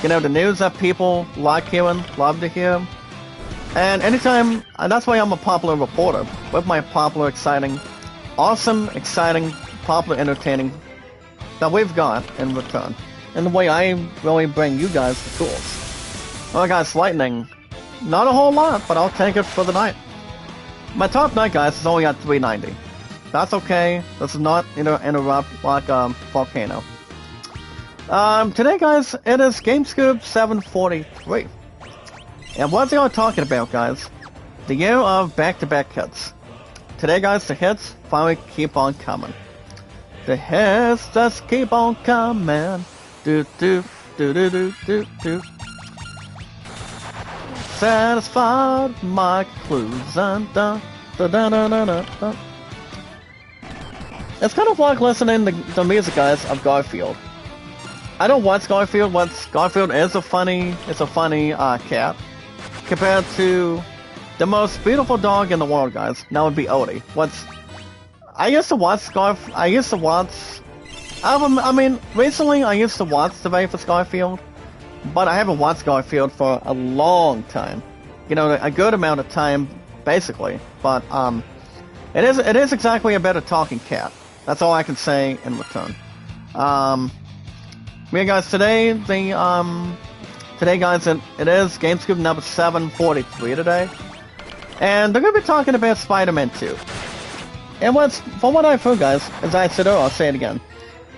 The news that people like hearing, love to hear. And anytime, and that's why I'm a popular reporter, with my popular, exciting, awesome, exciting, popular, entertaining that we've got in return. And the way I really bring you guys the tools. Well, guys, lightning. Not a whole lot, but I'll take it for the night. My top night, guys, is only at 390. That's okay. This is not interrupt like Volcano. Today, guys, it is GameScoop 743. And what's it talking about, guys? The year of back-to-back hits. Today, guys, the hits finally keep on coming. The hits just keep on coming. Do do do do do do do. Satisfied my clues and dun dun dun dun dun dun. It's kind of like listening to the music, guys, of Garfield. I don't watch Garfield. Garfield is a funny cat. Compared to the most beautiful dog in the world, guys, that would be Odie. Recently I used to watch the very first Garfield, but I haven't watched Garfield for a long time. A good amount of time, basically. But it is exactly a better talking cat. That's all I can say in return. Yeah, guys, today, guys, it is GameScoop number 743 today. And they're going to be talking about Spider-Man 2. And from what I've heard, guys, as I said earlier, I'll say it again.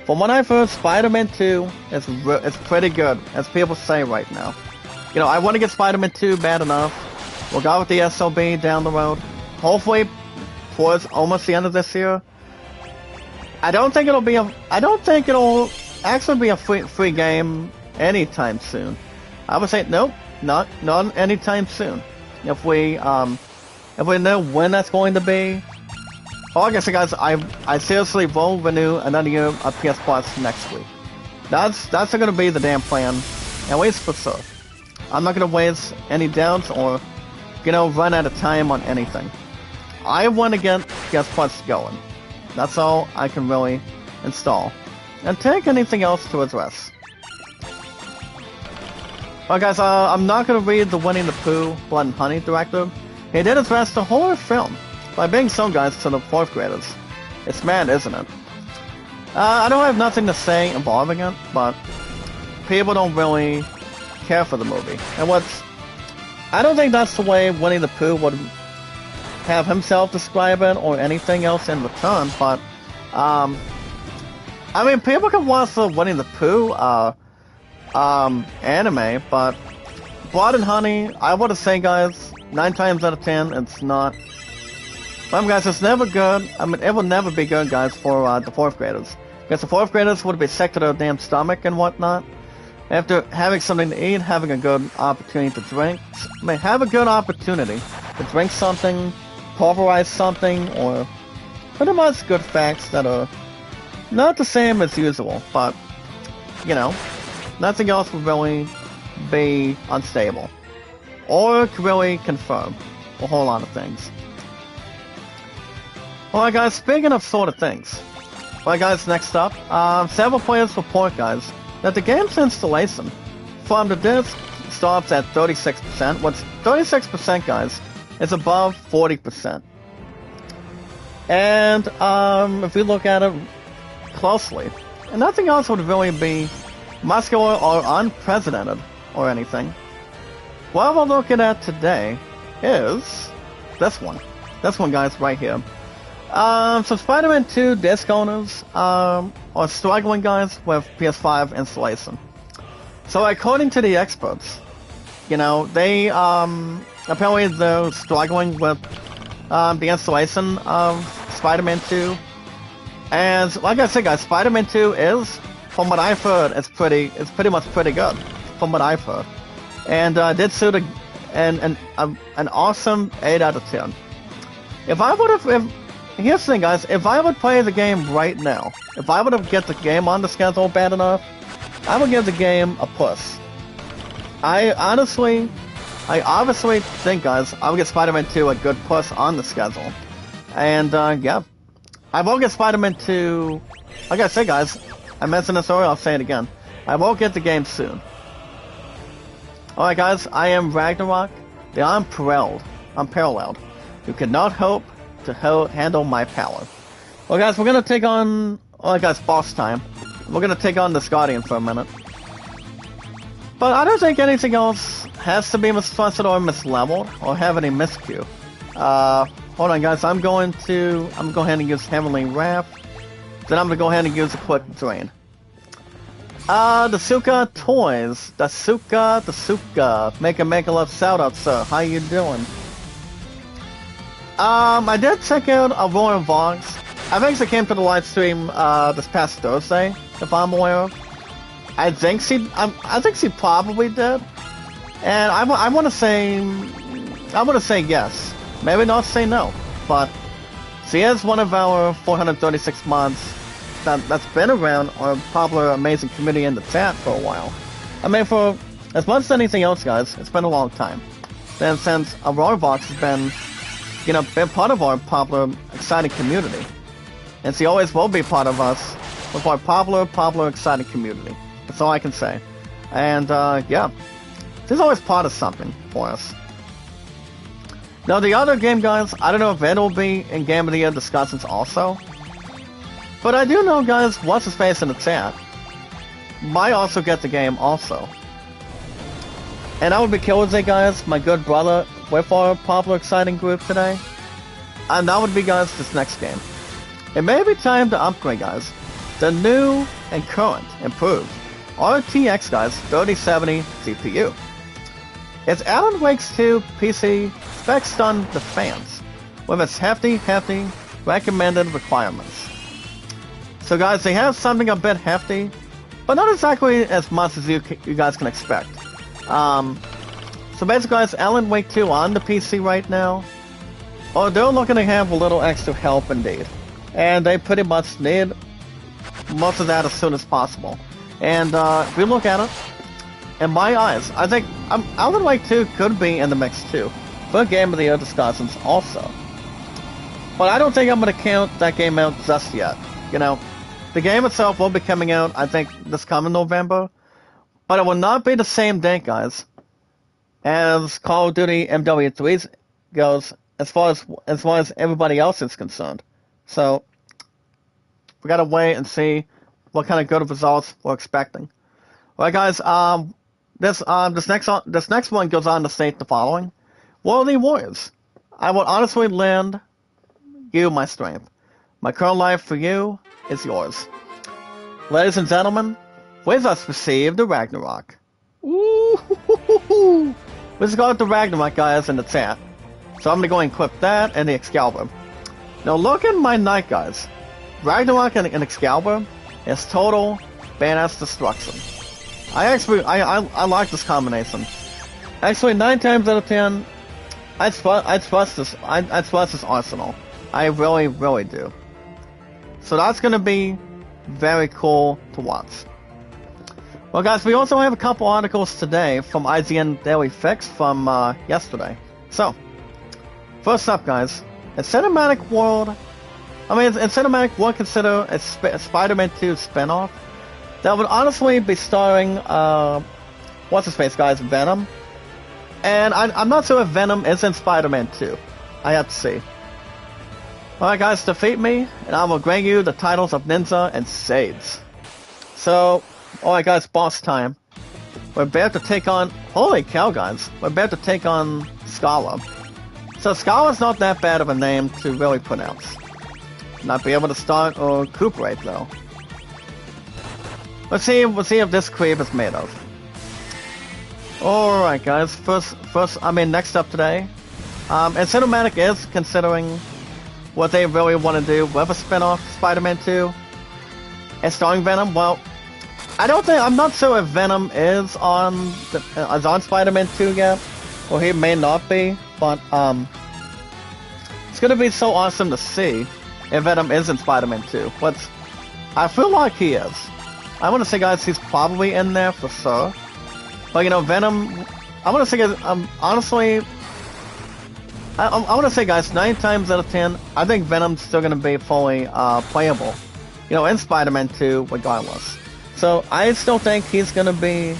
From what I've heard, Spider-Man 2 is pretty good, as people say right now. I want to get Spider-Man 2 bad enough. We'll go with the SLB down the road. Hopefully, towards almost the end of this year. I don't think it'll actually be a free game anytime soon. I would say nope, not anytime soon. If we know when that's going to be. Oh, like I said, guys, I seriously will renew another year of PS Plus next week. That's going to be the damn plan, at least for sure. I'm not going to waste any doubts or run out of time on anything. I want to get PS Plus going. That's all I can really install, and take anything else to address. Alright, guys, I'm not going to read the Winnie the Pooh, Blood and Honey director. He did address the whole film by being shown, guys, to the 4th graders. It's mad, isn't it? I don't have nothing to say involving it, but people don't really care for the movie. And I don't think that's the way Winnie the Pooh would have himself describe it or anything else in return, but people can watch the Winnie the Pooh anime, but Blood and Honey, I would say, guys, 9 times out of 10, it's not. Guys, it's never good. It will never be good, guys, for the 4th graders. Because the 4th graders would be sick to their damn stomach and whatnot. After having something to eat, having a good opportunity to drink. Have a good opportunity to drink something, pulverize something, or pretty much good facts that are not the same as usual, but, nothing else would really be unstable. Or could really confirm a whole lot of things. Alright, guys, speaking of sort of things. Alright, guys, next up, several players report, guys, that the game's installation from the disc stops at 36%, which 36%, guys, is above 40%. And if we look at it closely, and nothing else would really be muscular or unprecedented or anything. What we're looking at today is this one. This one, guys, right here. So Spider-Man 2 disc owners are struggling, guys, with PS5 installation. So according to the experts, you know, they apparently they're struggling with the installation of Spider-Man 2. And like I said, guys, Spider-Man 2 is, from what I've heard, it's pretty much pretty good, from what I've heard. And did suit an awesome 8 out of 10. Here's the thing, guys, if I would play the game right now, if I would have get the game on the schedule bad enough, I would give the game a plus. I obviously think, guys, I would get Spider-Man 2 a good plus on the schedule. And, yeah. I will get Spider-Man 2, like I said, guys, I mentioned this earlier, I'll say it again. I will get the game soon. Alright, guys, I am Ragnarok, the unparalleled, who cannot hope to handle my power. Well, guys, we're gonna take on, alright, guys, boss time. We're gonna take on this Guardian for a minute. But I don't think anything else has to be mistrusted or misleveled or have any miscue. Hold on, guys, I'm going to go ahead and use Heavenly Wrath. Then I'm gonna go ahead and use a quick drain. The Suka Toys. The Suka. Make a love shout out, sir. How you doing? I did check out Aurora Vox. I think she came to the live stream this past Thursday, if I'm aware of. I think she probably did. And I want to say yes. Maybe not say no, but she is one of our 436 mods that's been around our popular, amazing community in the chat for a while. I mean, for as much as anything else, guys, it's been a long time. And since Aurora Vox has been, you know, been part of our popular, exciting community. And she always will be part of us with our popular, exciting community. That's all I can say. And, yeah. She's always part of something for us. Now, the other game, guys, I don't know if it'll be in Game of the Year discussions also. But I do know, guys, what's his face in the chat might also get the game also. And I would be Killsay, guys, my good brother, with our popular, exciting group today. And that would be, guys, this next game. It may be time to upgrade, guys, the new and current, improved RTX, guys, 3070 CPU. It's Alan Wake's 2 PC spec stunned the fans with its hefty recommended requirements. So, guys, they have something a bit hefty, but not exactly as much as you guys can expect. So basically, guys, Alan Wake 2 on the PC right now, or they're looking to have a little extra help indeed. And they pretty much need most of that as soon as possible. And if we look at it, in my eyes, I think Alan Wake 2 could be in the mix too, for Game of the Year discussions also. But I don't think I'm going to count that game out just yet. You know, the game itself will be coming out, I think, this coming November. But it will not be the same date, guys, as Call of Duty MW3 goes, as far as everybody else is concerned. So, we gotta wait and see what kind of good results we're expecting. Alright, guys, this next one goes on to state the following. Worthy Warriors, I will honestly lend you my strength. My current life for you is yours. Ladies and gentlemen, with us receive the Ragnarok. Ooh, let's go with the Ragnarok, guys, in the chat. So I'm gonna go and equip that and the Excalibur. Now look at my knight, guys. Ragnarok and Excalibur is total badass destruction. I like this combination. Actually, 9 times out of 10, I trust this arsenal. I really do. So that's gonna be very cool to watch. Well, guys, we also have a couple articles today from IGN Daily Fix from yesterday. So, first up, guys, in Cinematic World, consider a Spider-Man 2 spinoff that would honestly be starring, what's his face, guys, Venom. And I'm not sure if Venom is in Spider-Man 2. I have to see. Alright, guys, defeat me, and I will grant you the titles of Ninja and Shades. So, alright guys, boss time. We're about to take on... Holy cow, guys. We're about to take on Scala. So Scala's not that bad of a name to really pronounce. Not be able to start or recuperate, though. Let's see if this creep is made of. Alright guys, next up today. And Cinematic is considering what they really want to do with a spin-off Spider-Man 2. And starring Venom, well, I'm not sure if Venom is on Spider-Man 2 yet, or he may not be, but it's gonna be so awesome to see if Venom is in Spider-Man 2. But I feel like he is. I want to say, guys, he's probably in there for sure. But you know, Venom, I want to say, guys, honestly, I want to say, guys, 9 times out of 10, I think Venom's still gonna be fully playable. You know, in Spider-Man 2, regardless. So, I still think he's gonna be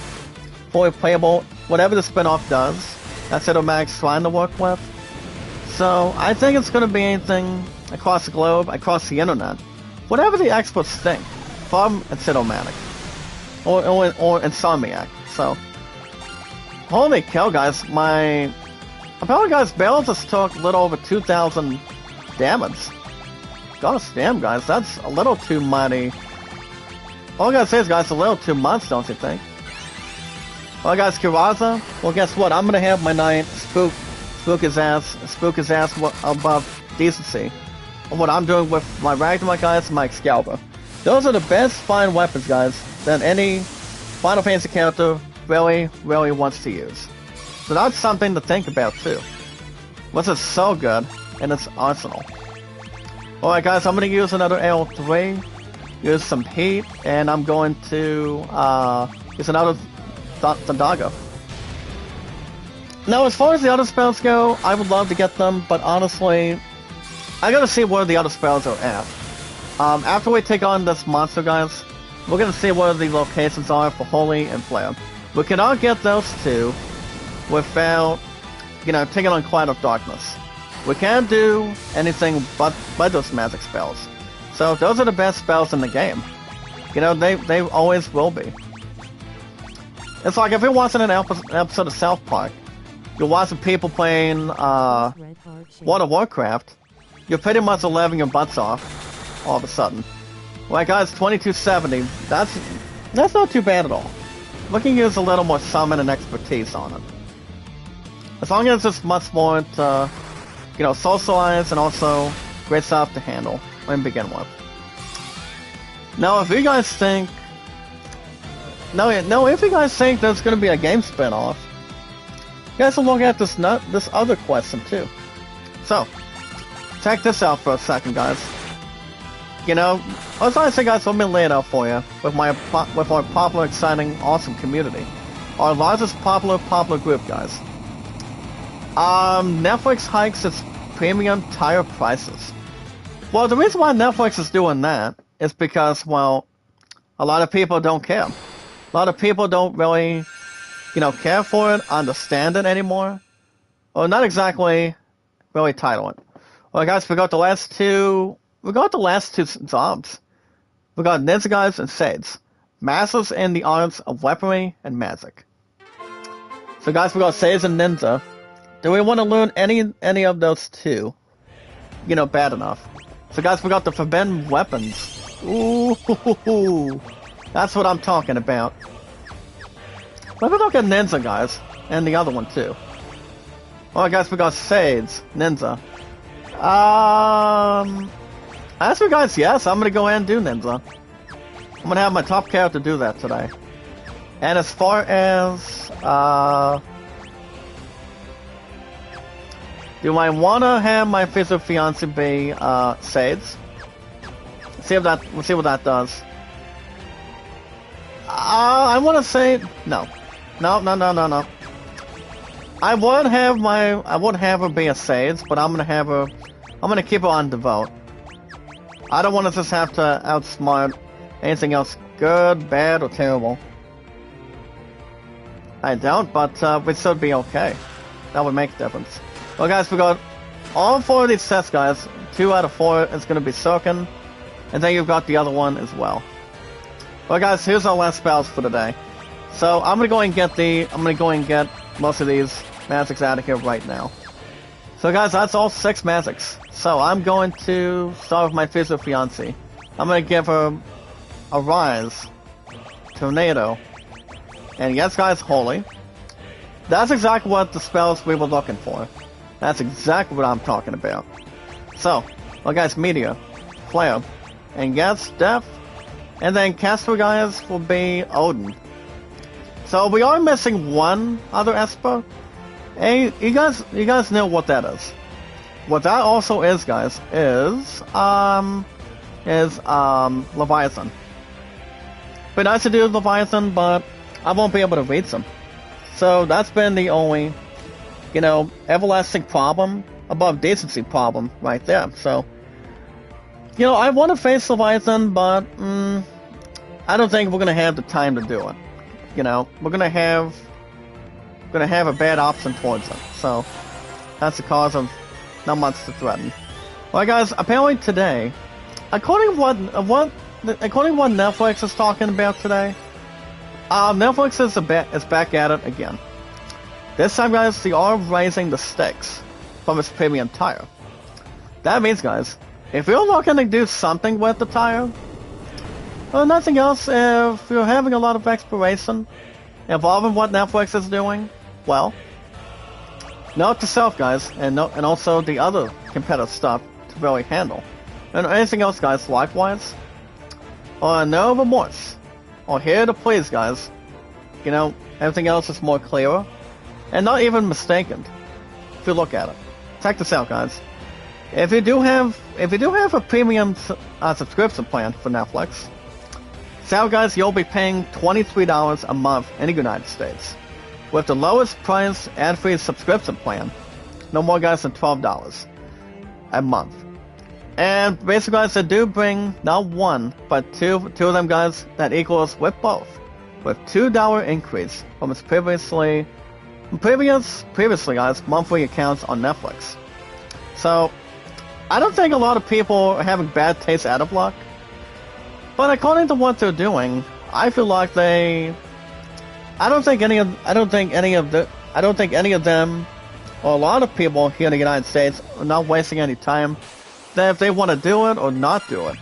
fully playable, whatever the spin-off does. That's Cinematic's trying to work with. So, I think it's gonna be anything across the globe, across the internet. Whatever the experts think, from Cinematic. Or Insomniac. So, holy cow, guys, apparently, guys, Bale just took a little over 2,000 damage. Gosh damn, guys, that's a little too mighty. All I gotta say is, guys, a little too much, don't you think? Well, guys, Kiraza, well, guess what? I'm gonna have my knight spook his ass above decency. And what I'm doing with my Ragnarok, guys, my Excalibur. Those are the best fine weapons, guys, that any Final Fantasy character really, really wants to use. So that's something to think about, too. This is so good in its arsenal. Alright guys, I'm going to use another L3, use some heat, and I'm going to use another Thundaga. Now, as far as the other spells go, I would love to get them, but honestly, I gotta see where the other spells are at. After we take on this monster, guys, we're gonna see where the locations are for Holy and Flare. We cannot get those two without, you know, taking on Cloud of Darkness. We can't do anything but those magic spells. So those are the best spells in the game. You know, they always will be. It's like if you're watching an episode of South Park, you're watching people playing World of Warcraft, you're pretty much loving your butts off all of a sudden. Like guys, 2270, that's not too bad at all. We can use a little more summon and expertise on it. As long as it's much more to, you know, socialize and also great stuff to handle and begin with. Now, if you guys think, if you guys think there's going to be a game spin-off, you guys will look at this other question too. So, check this out for a second, guys. You know, I was trying to say, guys, let me lay it out for you with our popular, exciting, awesome community, our largest popular group, guys. Netflix hikes its premium tier prices. Well, the reason why Netflix is doing that is because, well, a lot of people don't care. A lot of people don't really, you know, care for it, understand it anymore, or not exactly really title it. Well, guys, we got the last two jobs. We got Ninja Guys and Sades, masters in the arts of weaponry and magic. So, guys, we got Sades and Ninja. Do we want to learn any of those two? You know, bad enough. So, guys, we got the forbidden weapons. Ooh, that's what I'm talking about. Let me look at Ninja, guys, and the other one too. Alright, guys, we got Sades, Ninja. As for guys, yes, I'm gonna go ahead and do Ninja. I'm gonna have my top character do that today. And as far as, do I wanna have my future fiance be, Sades? We'll see what that does. I wanna say, no. No. I would have her be a Sades, but I'm gonna keep her on Devote. I don't want to just have to outsmart anything else, good, bad, or terrible. I don't, but we should be okay. That would make a difference. Well, guys, we got all 4 of these sets, guys. 2 out of 4 is going to be Soken, and then you've got the other one as well. Well, guys, here's our last spells for today. So I'm gonna go and get most of these magics out of here right now. So guys, that's all 6 magics. So I'm going to start with my future fiancée. I'm gonna give her a rise, tornado, and yes, guys, holy. That's exactly what the spells we were looking for. That's exactly what I'm talking about. So, well, guys, meteor, flare, and yes, death, and then caster, guys, will be Odin. So we are missing one other Esper. Hey, you guys know what that is. What that also is, guys, is Leviathan. But nice to do Leviathan, but I won't be able to reach them. So that's been the only, everlasting problem above decency problem right there. So, I want to face Leviathan, but I don't think we're gonna have the time to do it. We're gonna have a bad option towards it. So that's the cause of not much to threaten. Well, guys, apparently today, according to what Netflix is talking about today, Netflix is back at it again. This time, guys, they are raising the stakes from its premium tire. That means, guys, if you're looking to do something with the tire, or nothing else, if you're having a lot of exploration involving what Netflix is doing, well, note to self, guys, and also the other competitive stuff to really handle. And anything else, guys, likewise, or no remorse, or here to please, guys. Everything else is more clearer, and not even mistaken, if you look at it. Check this out, guys. If you do have a premium subscription plan for Netflix, so guys, you'll be paying $23 a month in the United States, with the lowest price ad-free subscription plan, no more, guys, than $12 a month. And basically, guys, they do bring not one, but two of them, guys, that equals with both, with $2 increase from its previously, guys, monthly accounts on Netflix. So, I don't think a lot of people are having bad taste out of luck. But according to what they're doing, I feel like I don't think any of them, or a lot of people here in the United States, are not wasting any time. That if they want to do it or not do it,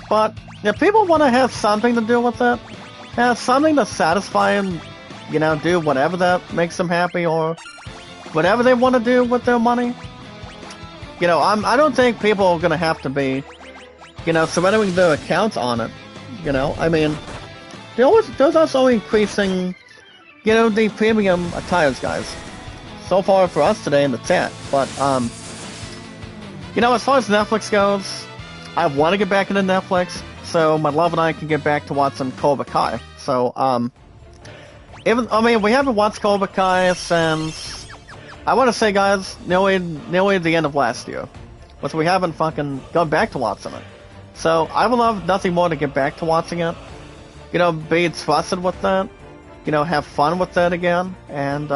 But if people want to have something to do with it, have something to satisfy them, do whatever that makes them happy, or whatever they want to do with their money. I don't think people are gonna have to be, surrendering their accounts on it. I mean, there's also increasing, the premium tires, guys. So far for us today in the chat, but as far as Netflix goes, I want to get back into Netflix, so my love and I can get back to watching Cobra Kai. So we haven't watched Cobra Kai since, I want to say, guys, nearly the end of last year, but we haven't fucking gone back to watching it. So I would love nothing more to get back to watching it. Be trusted with that. Have fun with that again, and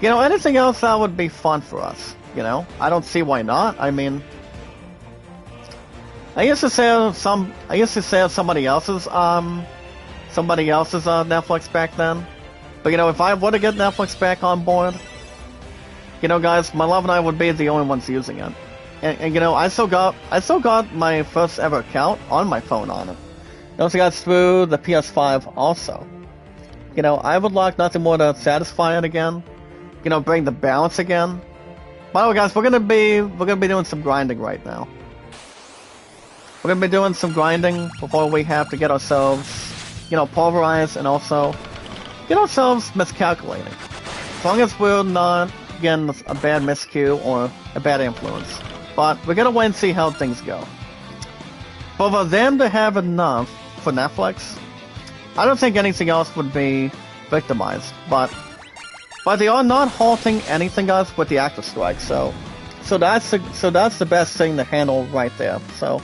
anything else that would be fun for us. I don't see why not. I mean, I used to say somebody else's Netflix back then. But if I were to get Netflix back on board, guys, my love and I would be the only ones using it. And I still got my first ever account on my phone on it. It also got through the PS5 also. I would like nothing more to satisfy it again. Bring the balance again. By the way, guys, we're gonna be doing some grinding right now. We're gonna be doing some grinding before we have to get ourselves, pulverized, and also get ourselves miscalculating. As long as we're not getting a bad miscue or a bad influence. But we're gonna wait and see how things go. But for them to have enough for Netflix, I don't think anything else would be victimized. But they are not halting anything, guys, with the actor strike. So that's the best thing to handle right there. So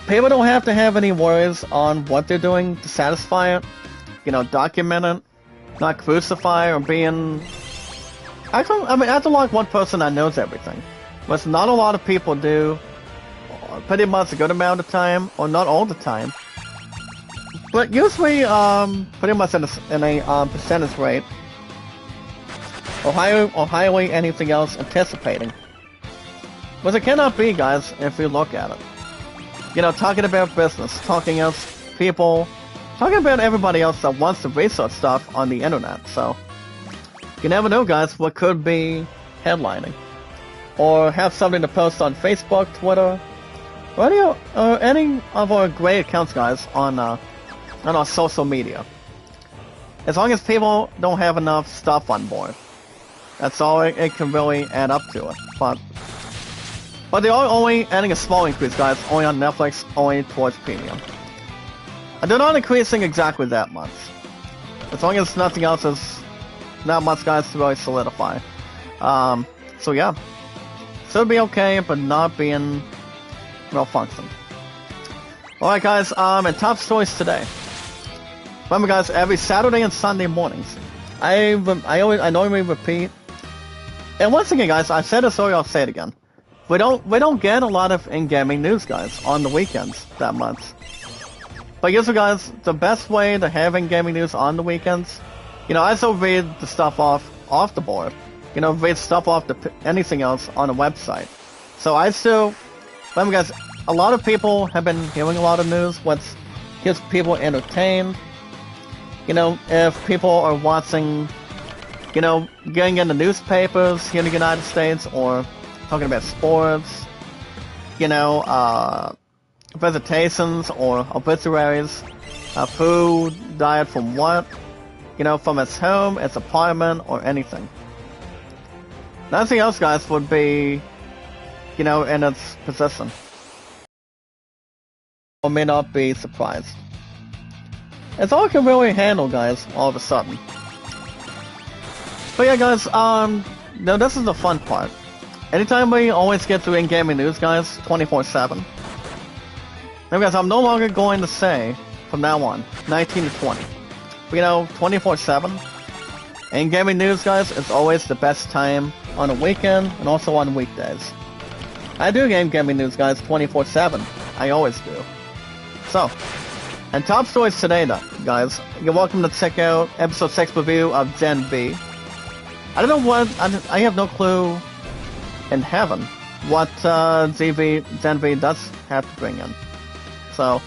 people don't have to have any worries on what they're doing to satisfy it. Document it, not crucify or being. I feel like one person that knows everything, but not a lot of people do. pretty much a good amount of time, or not all the time, but usually pretty much in a percentage rate, or highly anything else anticipating. But it cannot be, guys, if you look at it. You know, talking about business, talking about people, talking about everybody else that wants to research stuff on the internet, so you never know, guys, what could be headlining. Or have something to post on Facebook, Twitter, or any of our great accounts, guys, on our social media. As long as people don't have enough stuff on board, that's all it can really add up to it. But they are only adding a small increase, guys, only on Netflix, only towards premium. And they're not increasing exactly that much. As long as nothing else is not much, guys, to really solidify. So yeah. Should be okay, but not being well-functioned. Alright, guys, and top stories today. Remember, guys, every Saturday and Sunday mornings, I normally repeat. And once again, guys, I said this earlier, I'll say it again. We don't get a lot of in-gaming news, guys, on the weekends that much. But usually, guys, the best way to have in-gaming news on the weekends, you know, I still read the stuff off the board. You know, read stuff off anything else on a website. So I still, remember, guys, a lot of people have been hearing a lot of news, what keeps people entertained. You know, if people are watching, you know, getting into newspapers here in the United States, or talking about sports, you know, visitations or obituaries, who died from what, you know, from its home, its apartment, or anything. Nothing else, guys, would be, you know, in its position. Or may not be surprised. It's all I can really handle, guys, all of a sudden. But yeah, guys, now this is the fun part. Anytime we always get to in-gaming news, guys, 24/7. Now, guys, I'm no longer going to say, from now on, 19 to 20. But, you know, 24/7. In-gaming news, guys, is always the best time on a weekend and also on weekdays. I do gaming news, guys, 24/7. I always do. So, and top stories today, guys. You're welcome to check out episode 6 review of Gen V. I don't know what, I have no clue in heaven what Gen V does have to bring in. So,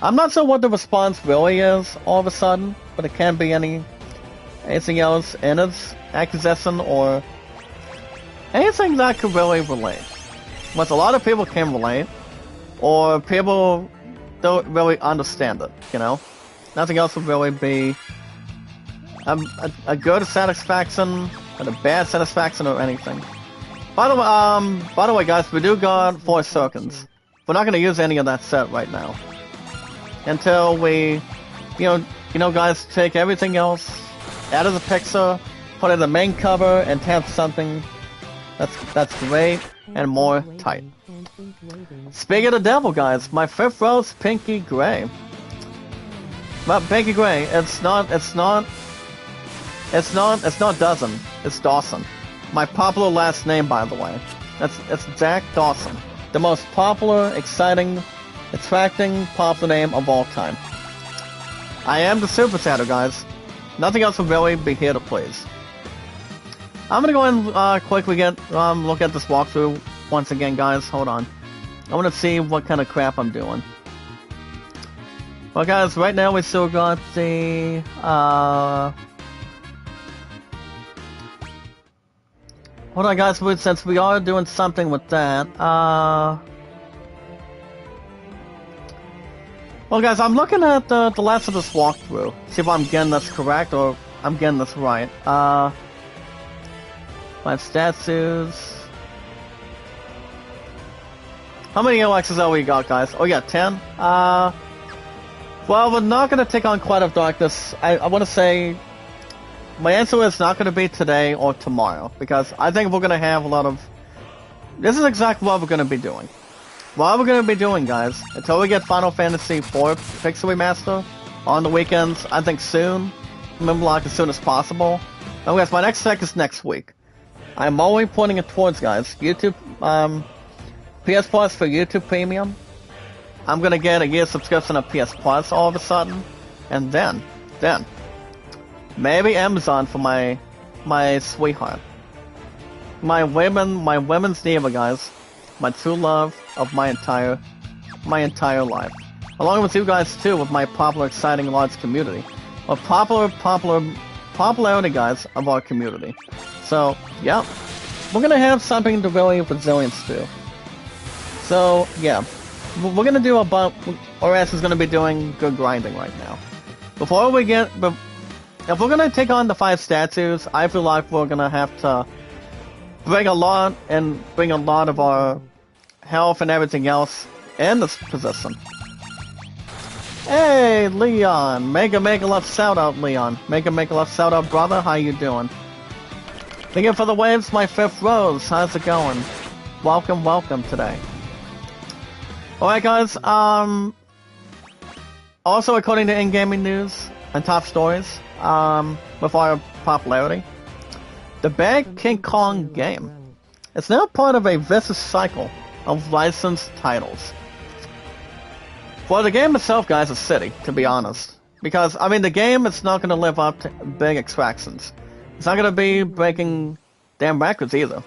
I'm not sure what the response really is all of a sudden, but it can be anything else in its acquisition or anything that could really relate. But a lot of people can relate, or people don't really understand it, you know? Nothing else would really be a good satisfaction, and a bad satisfaction, or anything. By the way, guys, we do got 4 circuits. We're not going to use any of that set right now. Until we, you know, guys, take everything else out of the picture, put it in the main cover, and have something that's great and more tight. Speaking of the devil, guys, my 5th rose, Pinky Gray. Well, Pinky Gray, it's not Dozen, it's Dawson. My popular last name, by the way. It's Jack Dawson. The most popular, exciting, attracting, popular name of all time. I am the Super Chatter, guys. Nothing else will really be here to please. I'm gonna go and quickly look at this walkthrough once again, guys. Hold on. I want to see what kind of crap I'm doing. Well, guys, right now we still got the hold on, guys. Since we are doing something with that, well, guys, I'm looking at the last of this walkthrough. See if I'm getting this correct or I'm getting this right. 5 statues. How many ELXs have we got, guys? Oh, yeah, 10. Well, we're not going to take on Cloud of Darkness. I want to say my answer is not going to be today or tomorrow, because I think we're going to have a lot of... This is exactly what we're going to be doing. What we're going to be doing, guys, until we get Final Fantasy IV Pixel Remaster on the weekends, I think soon. Remember, like, as soon as possible. And guys, my next tech is next week. I'm always pointing it towards, guys, YouTube, PS Plus for YouTube Premium. I'm gonna get a year subscription of PS Plus all of a sudden, and then, maybe Amazon for my sweetheart, my women's diva, guys, my true love of my entire life, along with you guys too, with my popular, exciting, large community, or popularity, guys, of our community. So, yeah, we're gonna have something to really resilience to. So, yeah, we're gonna do or else is gonna be doing good grinding right now. If we're gonna take on the 5 statues, I feel like we're gonna have to bring a lot of our health and everything else in this position. Hey, Leon! Mega love shout out, Leon. Mega love shout out, brother. How you doing? Thank you for the waves, my 5th rose. How's it going? Welcome today. Alright, guys. Also, according to in-gaming news and top stories, with our popularity, the big King Kong game is now part of a vicious cycle of licensed titles. Well, the game itself, guys, is city, to be honest. Because, I mean, the game is not going to live up to big extractions. It's not going to be breaking damn records either.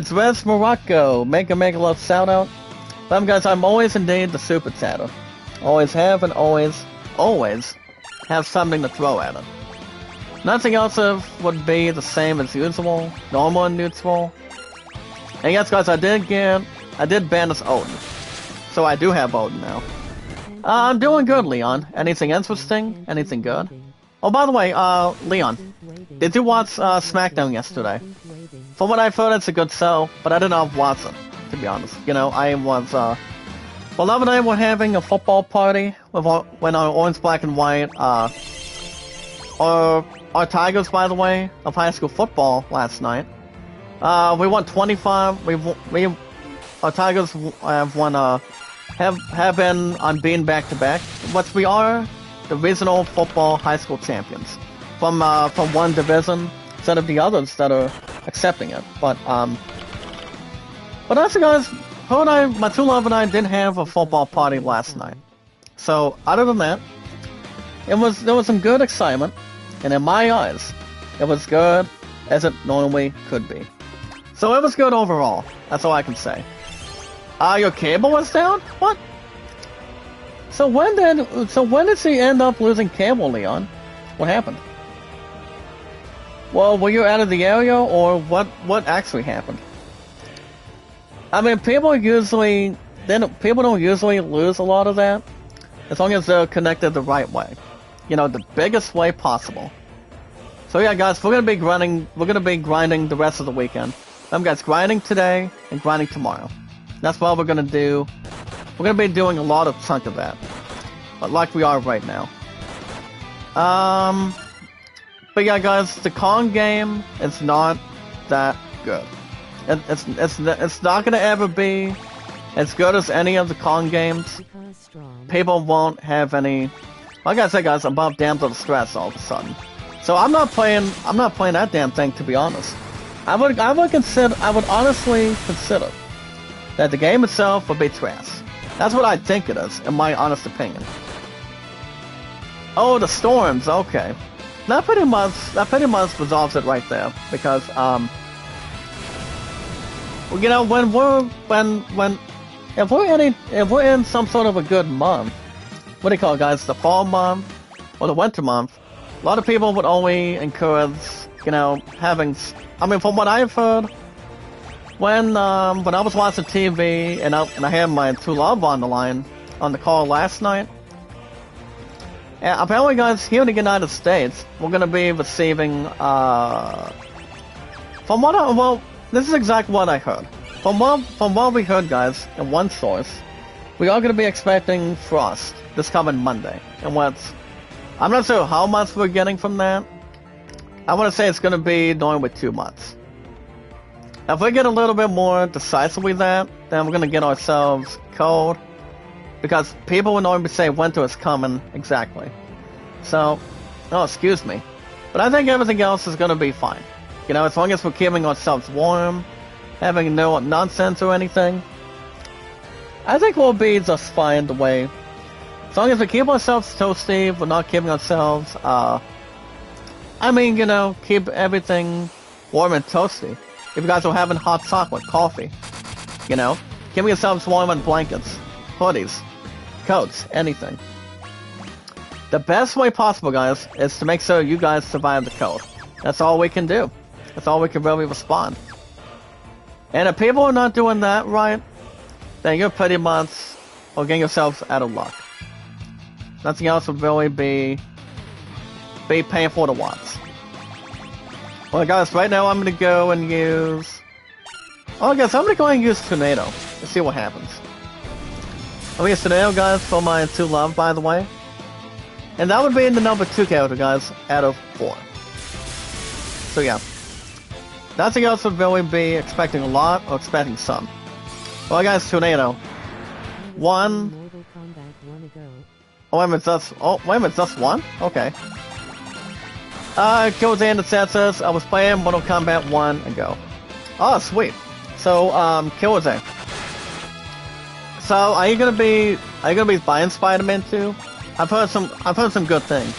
Dres Morocco, mega love shout out. Guys, I'm always indeed the super chatter. Always have and always have something to throw at it. Nothing else would be the same as usual, normal and neutral. And yes, guys, I did banish Odin. So I do have Odin now. I'm doing good, Leon. Anything interesting? Anything good? Oh, by the way, Leon, did you watch SmackDown yesterday? From what I've heard, it's a good show, but I did not watch it, to be honest. You know, I was, well, Love and I were having a football party when our Orange, Black, and White, our Tigers, by the way, of high school football last night. We won 25, our Tigers have won, have been unbeaten back-to-back, but we are the regional football high school champions from one division instead of the others that are accepting it. But actually, guys, my true love and I did have a football party last night. So other than that, there was some good excitement, and in my eyes, it was good as it normally could be. So it was good overall. That's all I can say. Your cable was down? What? So when did she end up losing cable, Leon? What happened? Well, were you out of the area, or what actually happened? I mean, people don't usually lose a lot of that, as long as they're connected the right way. You know, the biggest way possible. So yeah, guys, we're gonna be grinding the rest of the weekend. Guys, grinding today and grinding tomorrow. That's what we're gonna do. We're gonna be doing a lot of chunk of that, but like we are right now. But yeah, guys, the Kong game is not that good. It's not gonna ever be as good as any of the Kong games. People won't have any. Like I said, guys, above damsel distress all of a sudden. So I'm not playing that damn thing, to be honest. I would honestly consider that the game itself would be trash. That's what I think it is, in my honest opinion. Oh, the storms, okay. That pretty much resolves it right there, because you know, if we're in some sort of a good month, what do you call it, guys? The fall month or the winter month, a lot of people would only encourage, you know, having. I mean, from what I've heard, when I was watching TV and I had my true love on the line on the call last night, and apparently, guys, here in the United States, we're gonna be receiving this is exactly what I heard. From what we heard, guys, in one source, we are gonna be expecting frost this coming Monday, and I'm not sure how much we're getting from that. I want to say it's gonna be normally 2 months. If we get a little bit more decisively that, then we're gonna get ourselves cold, because people would normally say winter is coming exactly. So, oh, excuse me, but I think everything else is gonna be fine. You know, as long as we're keeping ourselves warm, having no nonsense or anything. I think we'll be just fine the way. As long as we keep ourselves toasty, we're not keeping ourselves, I mean, you know, keep everything warm and toasty. If you guys are having hot chocolate, coffee, you know, keep yourselves warm in blankets, hoodies, coats, anything. The best way possible, guys, is to make sure you guys survive the cold. That's all we can do. That's all we can really respond. And if people are not doing that right, then you're pretty much getting yourselves out of luck. Nothing else would really be painful to watch. Well, guys, right now I'm gonna go and use. Oh, I guess I'm gonna go and use Tornado. Let's see what happens. I'll use Tornado, guys, for my 2 love, by the way. And that would be the number 2 character, guys, out of 4. So yeah. Nothing else would really be expecting a lot or expecting some. Well, guys, Tornado. 1. Oh, wait a minute, just 1? Okay. Killed the Says I was playing Mortal Kombat 1 ago. Oh, sweet. So, Killzay. So, are you gonna be buying Spider-Man 2? I've heard some good things.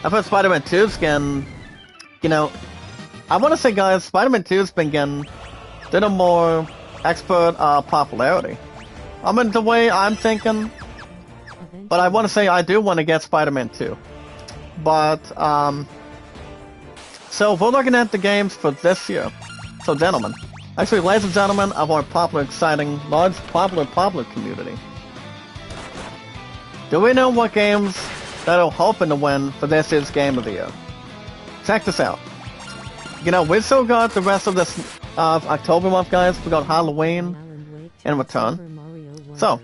I've heard Spider-Man 2's getting, you know, I want to say, guys, Spider-Man 2's been getting a little more expert popularity. I mean, the way I'm thinking, but I want to say I do want to get Spider-Man 2. But, so we're looking at the games for this year. So, gentlemen, actually, ladies and gentlemen of our popular, exciting, large, popular community, do we know what games that are hoping to win for this year's Game of the Year? Check this out. You know, we still got the rest of this October month, guys. We got Halloween in return. So,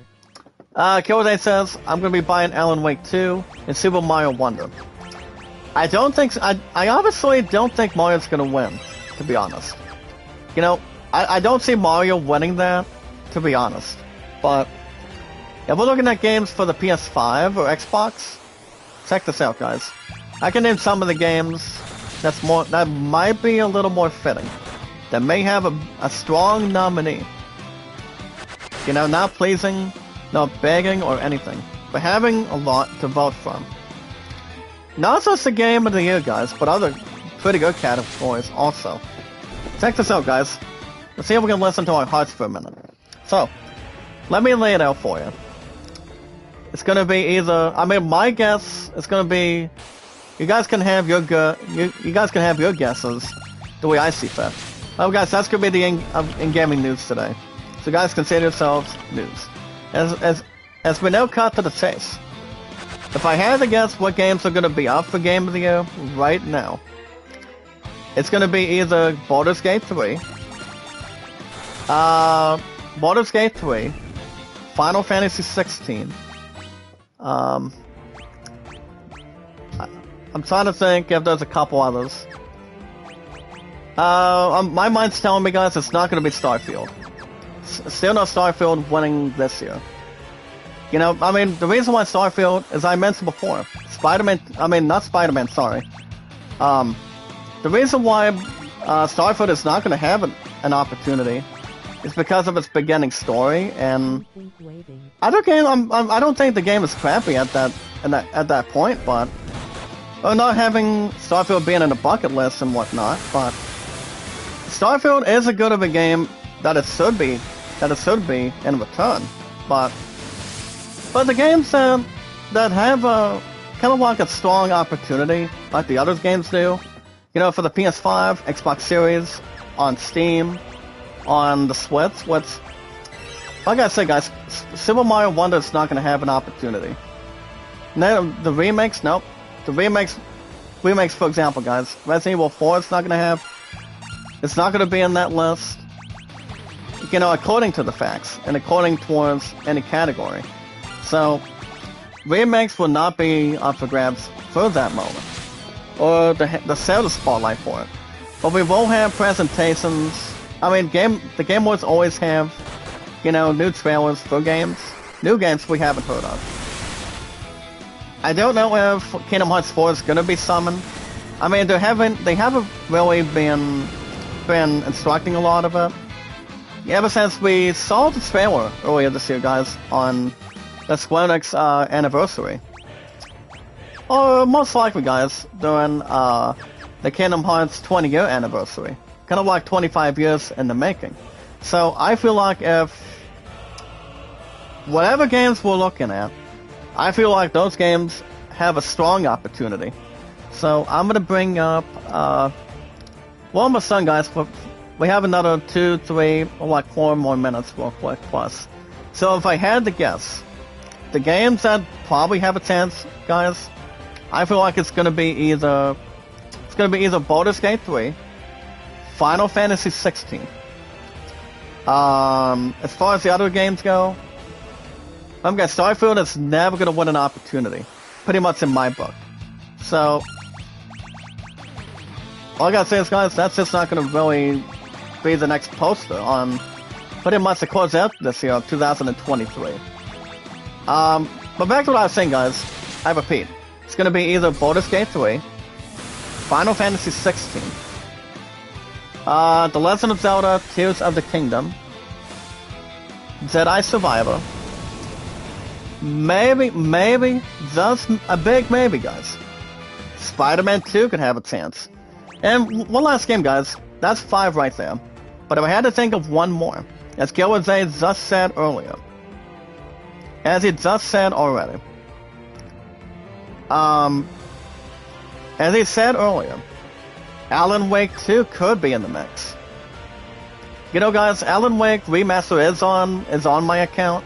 Killzay says, I'm going to be buying Alan Wake 2 and Super Mario Wonder. I obviously don't think Mario's going to win, to be honest. You know, I don't see Mario winning that, to be honest. But, if we're looking at games for the PS5 or Xbox, check this out, guys. I can name some of the games that might be a little more fitting. That may have a strong nominee. You know, not pleasing, not begging or anything, but having a lot to vote from. Not just the Game of the Year, guys, but other pretty good categories also. Check this out, guys. Let's see if we can listen to our hearts for a minute. So, let me lay it out for you. It's gonna be either, I mean, my guess is gonna be, you guys can have your you guys can have your guesses the way I see fit. Oh, guys, that's gonna be the in gaming news today. So, guys, consider yourselves news. As we now cut to the chase. If I had to guess what games are gonna be up for Game of the Year right now, it's gonna be either Baldur's Gate 3, Baldur's Gate 3, Final Fantasy 16. I'm trying to think if there's a couple others. My mind's telling me, guys, it's not going to be Starfield. Still no Starfield winning this year. You know, I mean, the reason why Starfield, as I mentioned before, not Spider-Man, sorry. The reason why Starfield is not going to have an opportunity is because of its beginning story, and I don't think the game is crappy at that point, but not having Starfield being in the bucket list and whatnot. But Starfield is a good of a game that it should be in return. But the games that have a kind of like a strong opportunity, like the other games do, you know, for the PS5, Xbox Series, on Steam, on the Switch, which, like I said, guys, Super Mario Wonder is not going to have an opportunity. Now, the remakes, nope. The remakes, for example, guys, Resident Evil 4 is not going to have, it's not going to be in that list, you know, according to the facts, and according towards any category. So, remakes will not be up for grabs for that moment, or the sell the spotlight for it. But we will have presentations. I mean, the Game Awards always have, you know, new trailers for games, new games we haven't heard of. I don't know if Kingdom Hearts 4 is gonna be summoned. I mean, they haven't really been instructing a lot of it. ever since we saw the trailer earlier this year, guys, on the Square Enix anniversary. Or most likely, guys, during the Kingdom Hearts 20-year anniversary. Kind of like 25 years in the making. So I feel like if whatever games we're looking at, I feel like those games have a strong opportunity. So I'm going to bring up, well, almost done, guys. We have another 2, 3, or like 4 more minutes real quick plus. So if I had to guess, the games that probably have a chance, guys, I feel like it's going to be either Baldur's Gate 3, Final Fantasy 16. As far as the other games go, guys, Starfield is never going to win an opportunity, pretty much in my book. So all I gotta say is, guys, that's just not going to really be the next poster on pretty much the close out this year of 2023. But back to what I was saying, guys, I repeat, it's going to be either Baldur's Gate 3, Final Fantasy 16, The Legend of Zelda Tears of the Kingdom, Jedi Survivor, maybe, just a big maybe, guys, Spider-Man 2 could have a chance. And one last game, guys, that's 5 right there. But if I had to think of one more, as Gilbert just said earlier, as he just said already, as he said earlier, Alan Wake 2 could be in the mix. You know, guys, Alan Wake Remaster is on my account,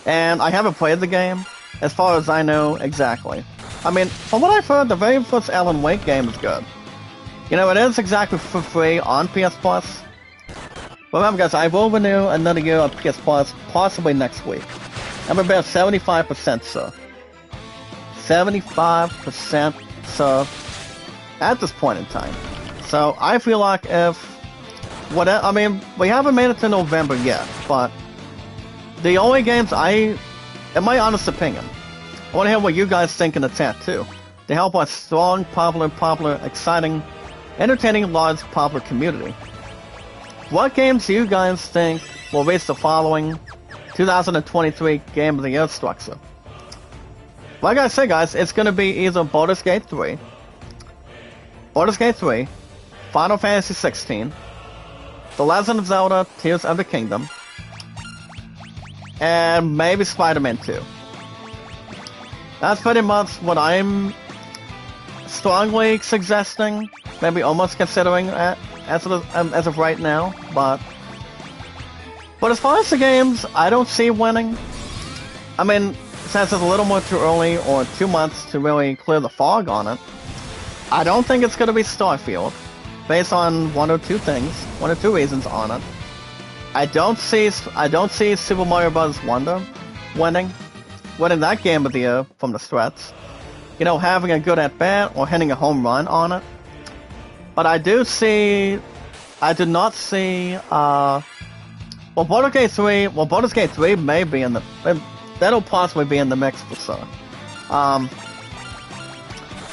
and I haven't played the game, as far as I know exactly. I mean, from what I've heard, the very first Alan Wake game is good. You know, it is exactly for free on PS Plus. Remember, guys, I will renew another year of PS Plus, possibly next week. I'm about 75% sure. 75% sure at this point in time. So I feel like I mean, we haven't made it to November yet, but the only games in my honest opinion, I want to hear what you guys think in the chat too, to help our strong, popular, exciting, entertaining, large, popular community. What games do you guys think will reach the following 2023 Game of the Year structure? Like I said, guys, it's going to be either Baldur's Gate 3, Final Fantasy 16, The Legend of Zelda Tears of the Kingdom, and maybe Spider-Man 2. That's pretty much what I'm strongly suggesting, maybe almost considering as of right now, but as far as the games I don't see winning, I mean, since it's a little more too early or 2 months to really clear the fog on it, I don't think it's going to be Starfield, based on one or two reasons on it. I don't see Super Mario Bros. Wonder winning that Game of the Year from the stretch. You know, having a good at-bat or hitting a home run on it. But I do not see, Baldur's Gate 3 may be in that'll possibly be in the mix for sure.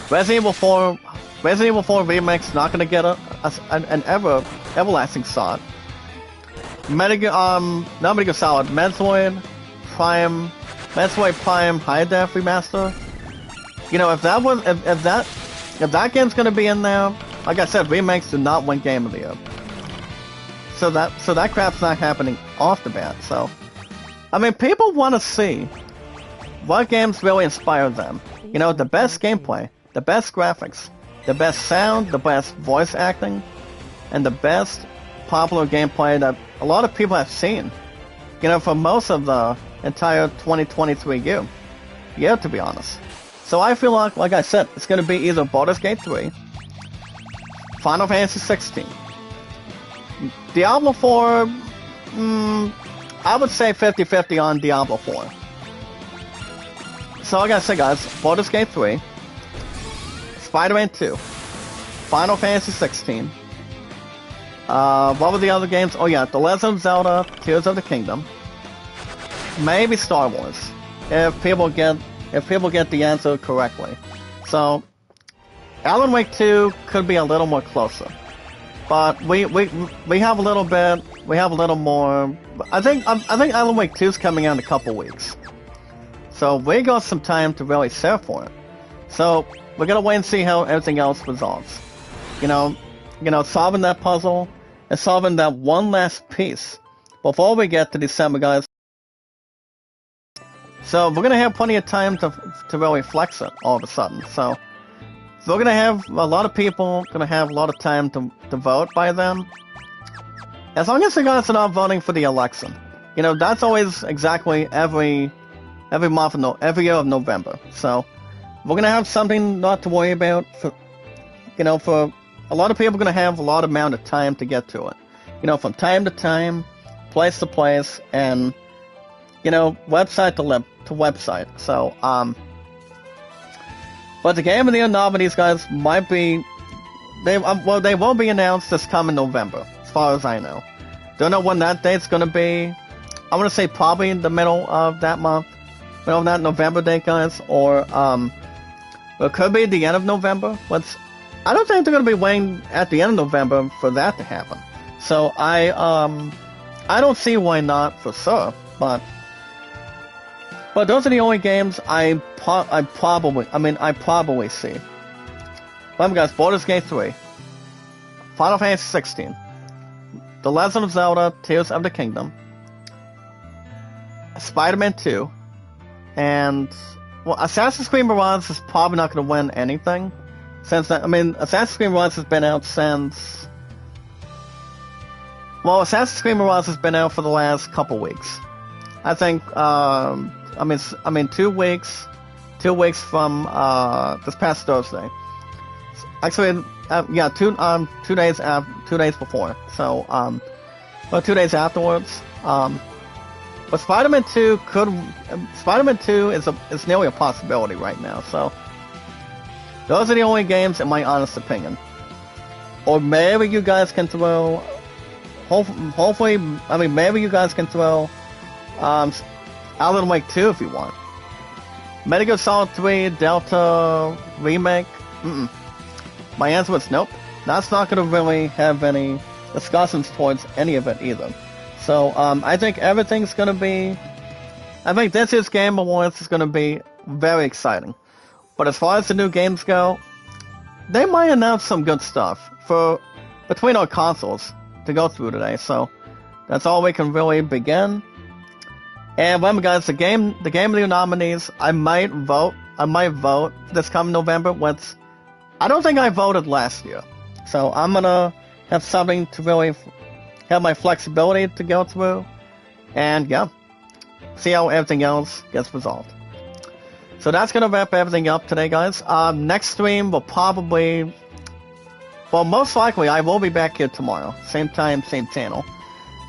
Resident Evil 4 Remake's not gonna get an everlasting shot. Metal Gear Solid, Metroid Prime High Def Remaster. You know, if that game's gonna be in there, like I said, remakes do not win Game of the Year. So that crap's not happening off the bat. So, I mean, people want to see what games really inspire them. You know, the best gameplay, the best graphics, the best sound, the best voice acting, and the best popular gameplay that a lot of people have seen. You know, for most of the entire 2023 year, to be honest. So I feel like I said, it's going to be either Baldur's Gate 3, Final Fantasy 16, Diablo 4, I would say 50-50 on Diablo 4. So like I said, guys, Baldur's Gate 3, Spider-Man 2, Final Fantasy 16, what were the other games? Oh yeah, The Legend of Zelda, Tears of the Kingdom, maybe Star Wars, if people get the answer correctly. So, Alan Wake 2 could be a little more closer. But we have a little bit. We have a little more. I think Alan Wake 2 is coming out in a couple weeks. So we got some time to really save for it. So we're gonna wait and see how everything else resolves. You know, solving that puzzle and solving that one last piece before we get to December, guys. So we're gonna have plenty of time to really flex it all of a sudden. So we're gonna have a lot of people gonna have a lot of time to vote by then. As long as you guys are not voting for the election, that's always exactly every month every year of November. So we're gonna have something not to worry about for a lot of people. Gonna have a lot of amount of time to get to it. From time to time, place to place, and website to website. So but the Game of the Year nominees, guys, might be they will be announced this coming November, as far as I know. Don't know when that date's gonna be. I want to say probably in the middle of that month. Middle of that November date, guys, or it could be the end of November. I don't think they're going to be waiting at the end of November for that to happen. So I don't see why not for sure. But those are the only games I probably see. Remember, guys, Baldur's Gate 3, Final Fantasy 16, The Legend of Zelda: Tears of the Kingdom, Spider-Man 2. And, well, Assassin's Creed Mirage is probably not going to win anything. Assassin's Creed Mirage has been out since... Well, Assassin's Creed Mirage has been out for the last couple weeks. I think, 2 weeks. 2 weeks from, this past Thursday. Actually, 2 days before. So, 2 days afterwards. But Spider-Man 2 is nearly a possibility right now, so those are the only games in my honest opinion. Or maybe you guys can throw, maybe you guys can throw Alan Wake 2 if you want. Metal Gear Solid 3 Delta Remake, my answer was nope. That's not going to really have any discussions towards any of it either. So, I think everything's gonna be... I think this year's Game Awards is gonna be very exciting. But as far as the new games go, they might announce some good stuff between our consoles to go through today. So, that's all we can really begin. And remember, guys, the Game of the Year nominees, I might vote this coming November. I don't think I voted last year. So, I'm gonna have something to really... have my flexibility to go through, and yeah, see how everything else gets resolved. So that's gonna wrap everything up today, guys. Next stream will probably, most likely I will be back here tomorrow, same time, same channel.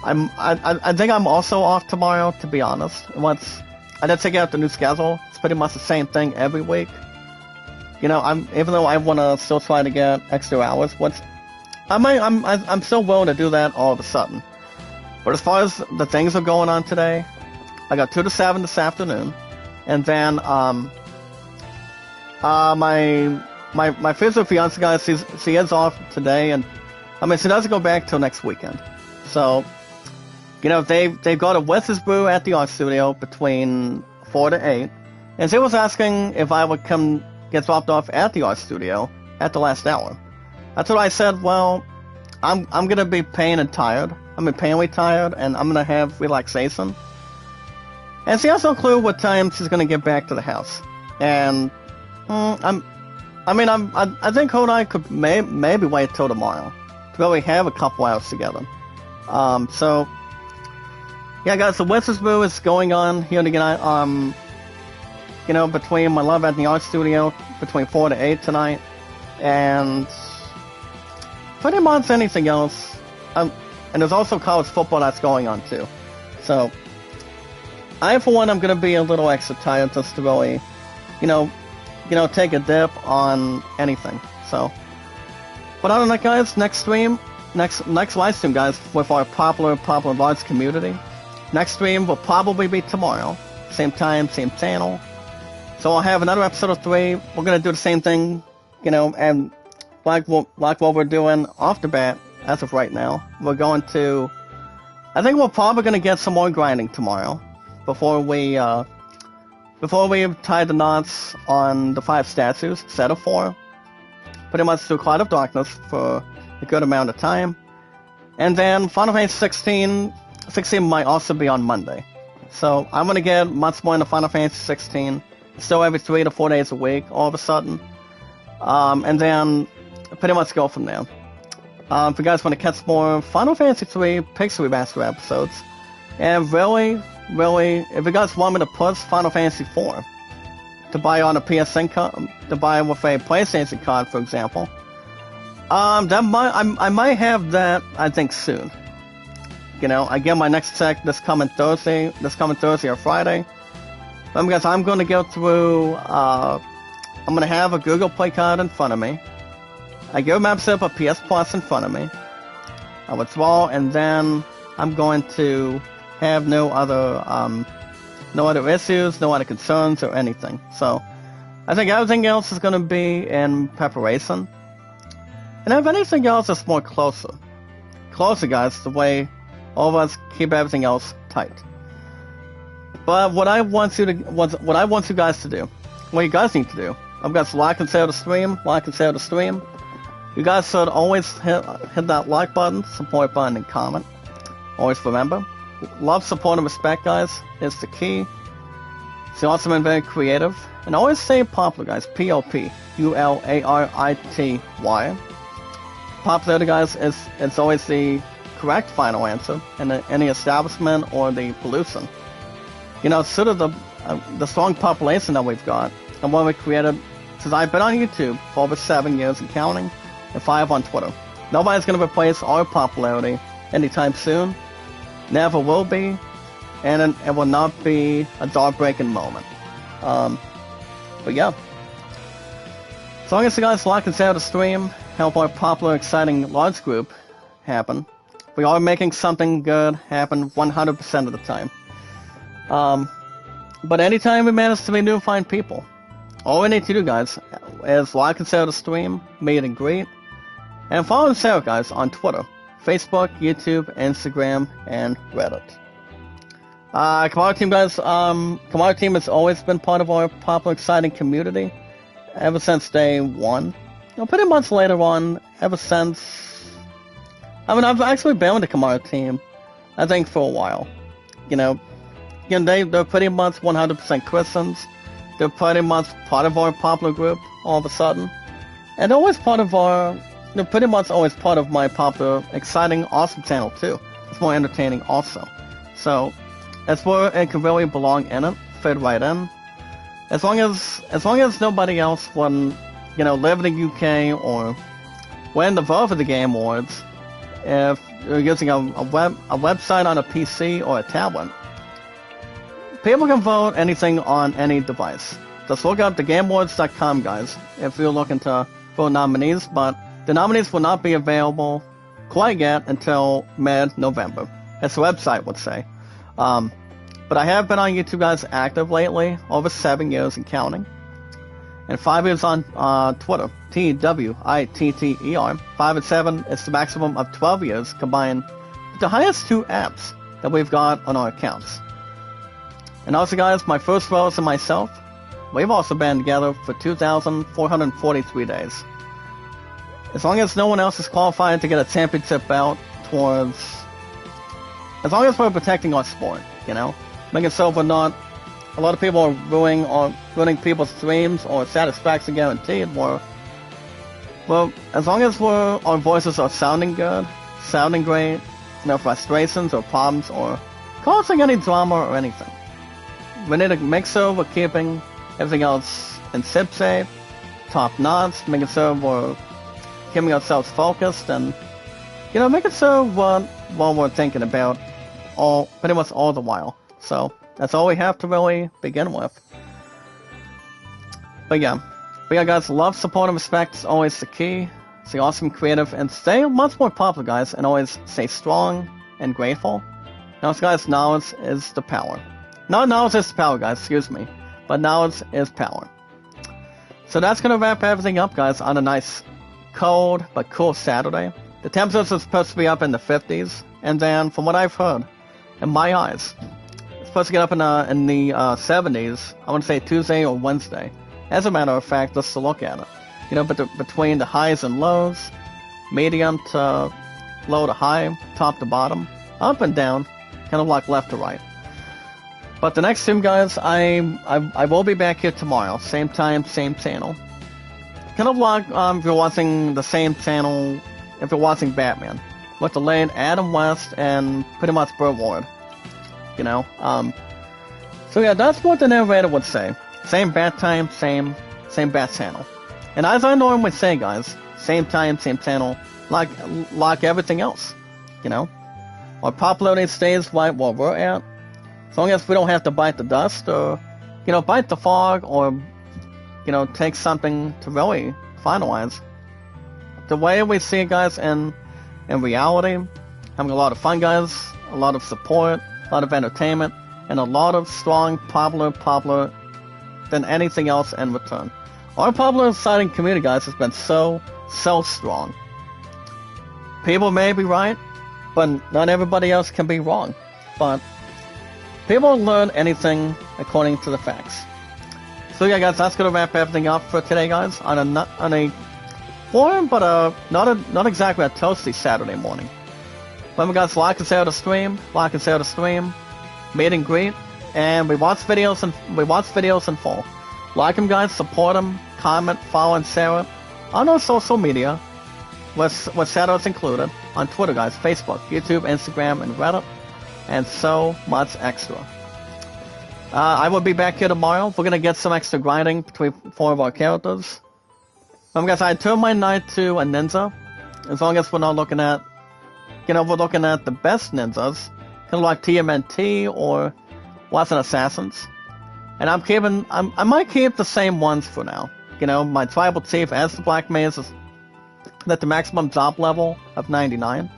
I think I'm also off tomorrow, to be honest. I did check out the new schedule. It's pretty much the same thing every week. Even though I want to still try to get extra hours, I'm still willing to do that all of a sudden. But as far as the things are going on today, I got 2 to 7 this afternoon, and then my physical fiance, guys, she is off today, and she doesn't go back till next weekend. So, they've got a Wes's Brew at the art studio between 4 to 8, and she was asking if I would come get dropped off at the art studio at the last hour. That's what I said. Well, I'm gonna be painfully tired, and I'm gonna have relaxation. And she has no clue what time she's gonna get back to the house. And I think her and I could maybe wait till tomorrow to really have a couple hours together. So yeah, guys, the Wes's Brew is going on here tonight. Between my love at the art studio between 4 to 8 tonight, and pretty much anything else. And there's also college football that's going on too. So, for one, I'm going to be a little extra tired just to really, take a dip on anything. So, but other than that, guys, next live stream, guys, with our popular Bards community. Next stream will probably be tomorrow. Same time, same channel. So I'll have another episode of 3. We're going to do the same thing, and like what we're doing off the bat as of right now. We're going to... I think we're probably going to get some more grinding tomorrow before we tie the knots on the 5 statues instead of 4. Pretty much through Cloud of Darkness for a good amount of time. And then Final Fantasy 16 might also be on Monday. So I'm going to get much more into Final Fantasy 16, still every 3 to 4 days a week all of a sudden. And then pretty much go from there. If you guys want to catch more Final Fantasy 3 Pixel Remaster episodes, and really, if you guys want me to push Final Fantasy 4 to buy on a PSN card, to buy with a PlayStation card, for example, I might have that, I think, soon. You know, I get my next check this coming Thursday or Friday. Because I'm going to go through, I'm going to have a Google Play card in front of me. I go maps up a PS Plus in front of me. I withdraw, and then I'm going to have no other issues, no other concerns or anything. So, I think everything else is going to be in preparation. And if anything else is more closer, guys, the way all of us keep everything else tight. But what I want you guys to do, what you guys need to do, I've got to like and share the stream, You guys should always hit that like button, support button, and comment. Always remember, love, support, and respect, guys, is the key. It's awesome and very creative. And always stay popular, guys. P-O-P-U-L-A-R-I-T-Y. Popularity, guys, is always the correct final answer in any establishment or the pollution. You know, sort of the strong population that we've got, and what we created, since I've been on YouTube for over 7 years and counting, and 5 on Twitter. Nobody's going to replace our popularity anytime soon. Never will be, and it will not be a jaw-breaking moment. But yeah. As long as you guys like and share the stream, help our popular, exciting, large group happen. We are making something good happen 100% of the time. But anytime we manage to meet new and find people, all we need to do, guys, is like and share the stream, meet and greet, and follow and share, guys, on Twitter, Facebook, YouTube, Instagram, and Reddit. Commodity Team, guys, Commodity Team has always been part of our popular, exciting community ever since day one. You know, pretty much later on, ever since... I mean, I've actually been with the Commodity Team, I think, for a while. You know, they're pretty much 100% Christians. They're pretty much part of our popular group, all of a sudden. And they're always part of they're pretty much always part of my popular, exciting, awesome channel, too. It's more entertaining, also. So, that's where it can really belong in it, fit right in. As long as nobody else wouldn't, live in the UK or win the vote for the Game Awards, if you're using a website on a PC or a tablet, people can vote anything on any device. Just look up thegameawards.com, guys, if you're looking to vote nominees, but the nominees will not be available quite yet until mid-November, as the website would say. But I have been on YouTube, guys, active lately, over 7 years and counting. And 5 years on Twitter, Twitter. 5 and 7 is the maximum of 12 years combined with the highest 2 apps that we've got on our accounts. And also, guys, my first Rose and myself, we've also been together for 2,443 days. As long as no one else is qualified to get a championship belt towards... As long as we're protecting our sport, making sure we're not... A lot of people are ruining people's dreams or satisfaction guaranteed. Well, as long as our voices are sounding good, sounding great, no frustrations or problems or causing any drama or anything. We need to make sure we're keeping everything else in shipshape, top notch, making sure we're keeping ourselves focused and, making sure what we're thinking about pretty much all the while. So, that's all we have to really begin with. But yeah, guys, love, support, and respect is always the key. Stay awesome, creative, and stay much more popular, guys, and always stay strong and grateful. Now, guys, knowledge is the power. Not knowledge is the power, guys, excuse me. But knowledge is power. So that's going to wrap everything up, guys, on a nice, cold, but cool Saturday. The temperatures are supposed to be up in the 50s, and then from what I've heard, in my eyes, it's supposed to get up in the 70s. I want to say Tuesday or Wednesday. As a matter of fact, just to look at it, you know, but between the highs and lows, medium to low to high, top to bottom, up and down, kind of like left to right. But the next stream, guys, I will be back here tomorrow, same time, same channel. Kind of like if you're watching the same channel, if you're watching Batman, with the late Adam West and pretty much Burt Ward. You know, so yeah, that's what the narrator would say. Same bat time, same bat channel. And as I normally say, guys, same time, same channel, like everything else. You know, our popularity stays right where we're at. As long as we don't have to bite the dust or, you know, bite the fog or, you know, take something to really finalize. The way we see it, guys, in reality, having a lot of fun, guys, a lot of support, a lot of entertainment, and a lot of strong, popular than anything else in return. Our popular exciting community, guys, has been so strong. People may be right, but not everybody else can be wrong. But people learn anything according to the facts. So yeah, guys, that's gonna wrap everything up for today, guys. On a warm, but not exactly a toasty Saturday morning. Remember, guys, like and share the stream, meet and greet, and we watch videos in full. Like them, guys, support them, comment, follow, and share it on our social media, with shadows included, on Twitter, guys, Facebook, YouTube, Instagram, and Reddit, and so much extra. I will be back here tomorrow. We're gonna get some extra grinding between 4 of our characters. Remember, guys, I turned my knight to a ninja. As long as we're not looking at, you know, we're looking at the best ninjas, kind of like TMNT or Lesson Assassins. And I might keep the same ones for now. You know, my tribal chief as the Black Mage is at the maximum drop level of 99.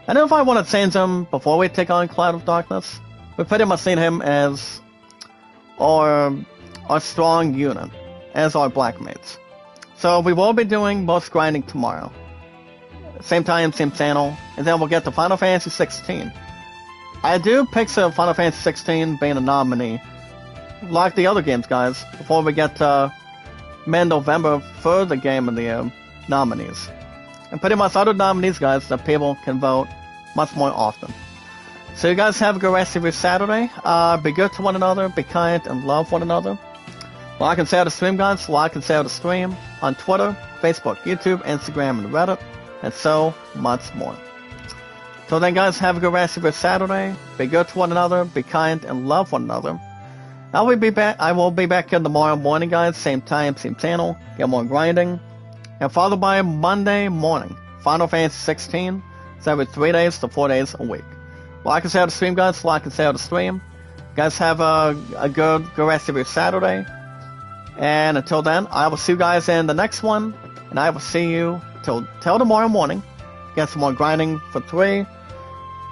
And if I want to change him before we take on Cloud of Darkness, we pretty much seen him as our strong unit, as our Black Mates. So we will be doing most grinding tomorrow. Same time, same channel, and then we'll get to Final Fantasy 16. I do picture Final Fantasy 16 being a nominee, like the other games, guys, before we get to mid-November for the game of the year nominees. And pretty much other nominees, guys, that people can vote much more often. So you guys have a good rest of your Saturday. Be good to one another, be kind, and love one another. Like and share the stream, guys. Like and share the stream on Twitter, Facebook, YouTube, Instagram, and Reddit, and so much more. So then, guys, have a good rest of your Saturday. Be good to one another, be kind, and love one another. I will be back here tomorrow morning, guys. Same time, same channel. Get more grinding. And followed by Monday morning, Final Fantasy 16. It's every 3 days to 4 days a week. Like and share the stream, guys. Like and share the stream. Guys, have a good rest of your Saturday. And until then, I will see you guys in the next one. And I will see you till tomorrow morning. Get some more grinding for 3.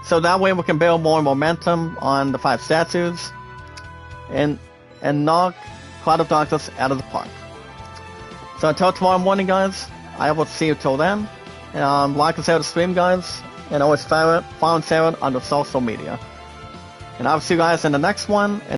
So that way we can build more momentum on the 5 statues. And knock Cloud of Darkness out of the park. So until tomorrow morning, guys, I will see you till then. Like and share the stream, guys. And always follow and share it on the social media. And I will see you guys in the next one.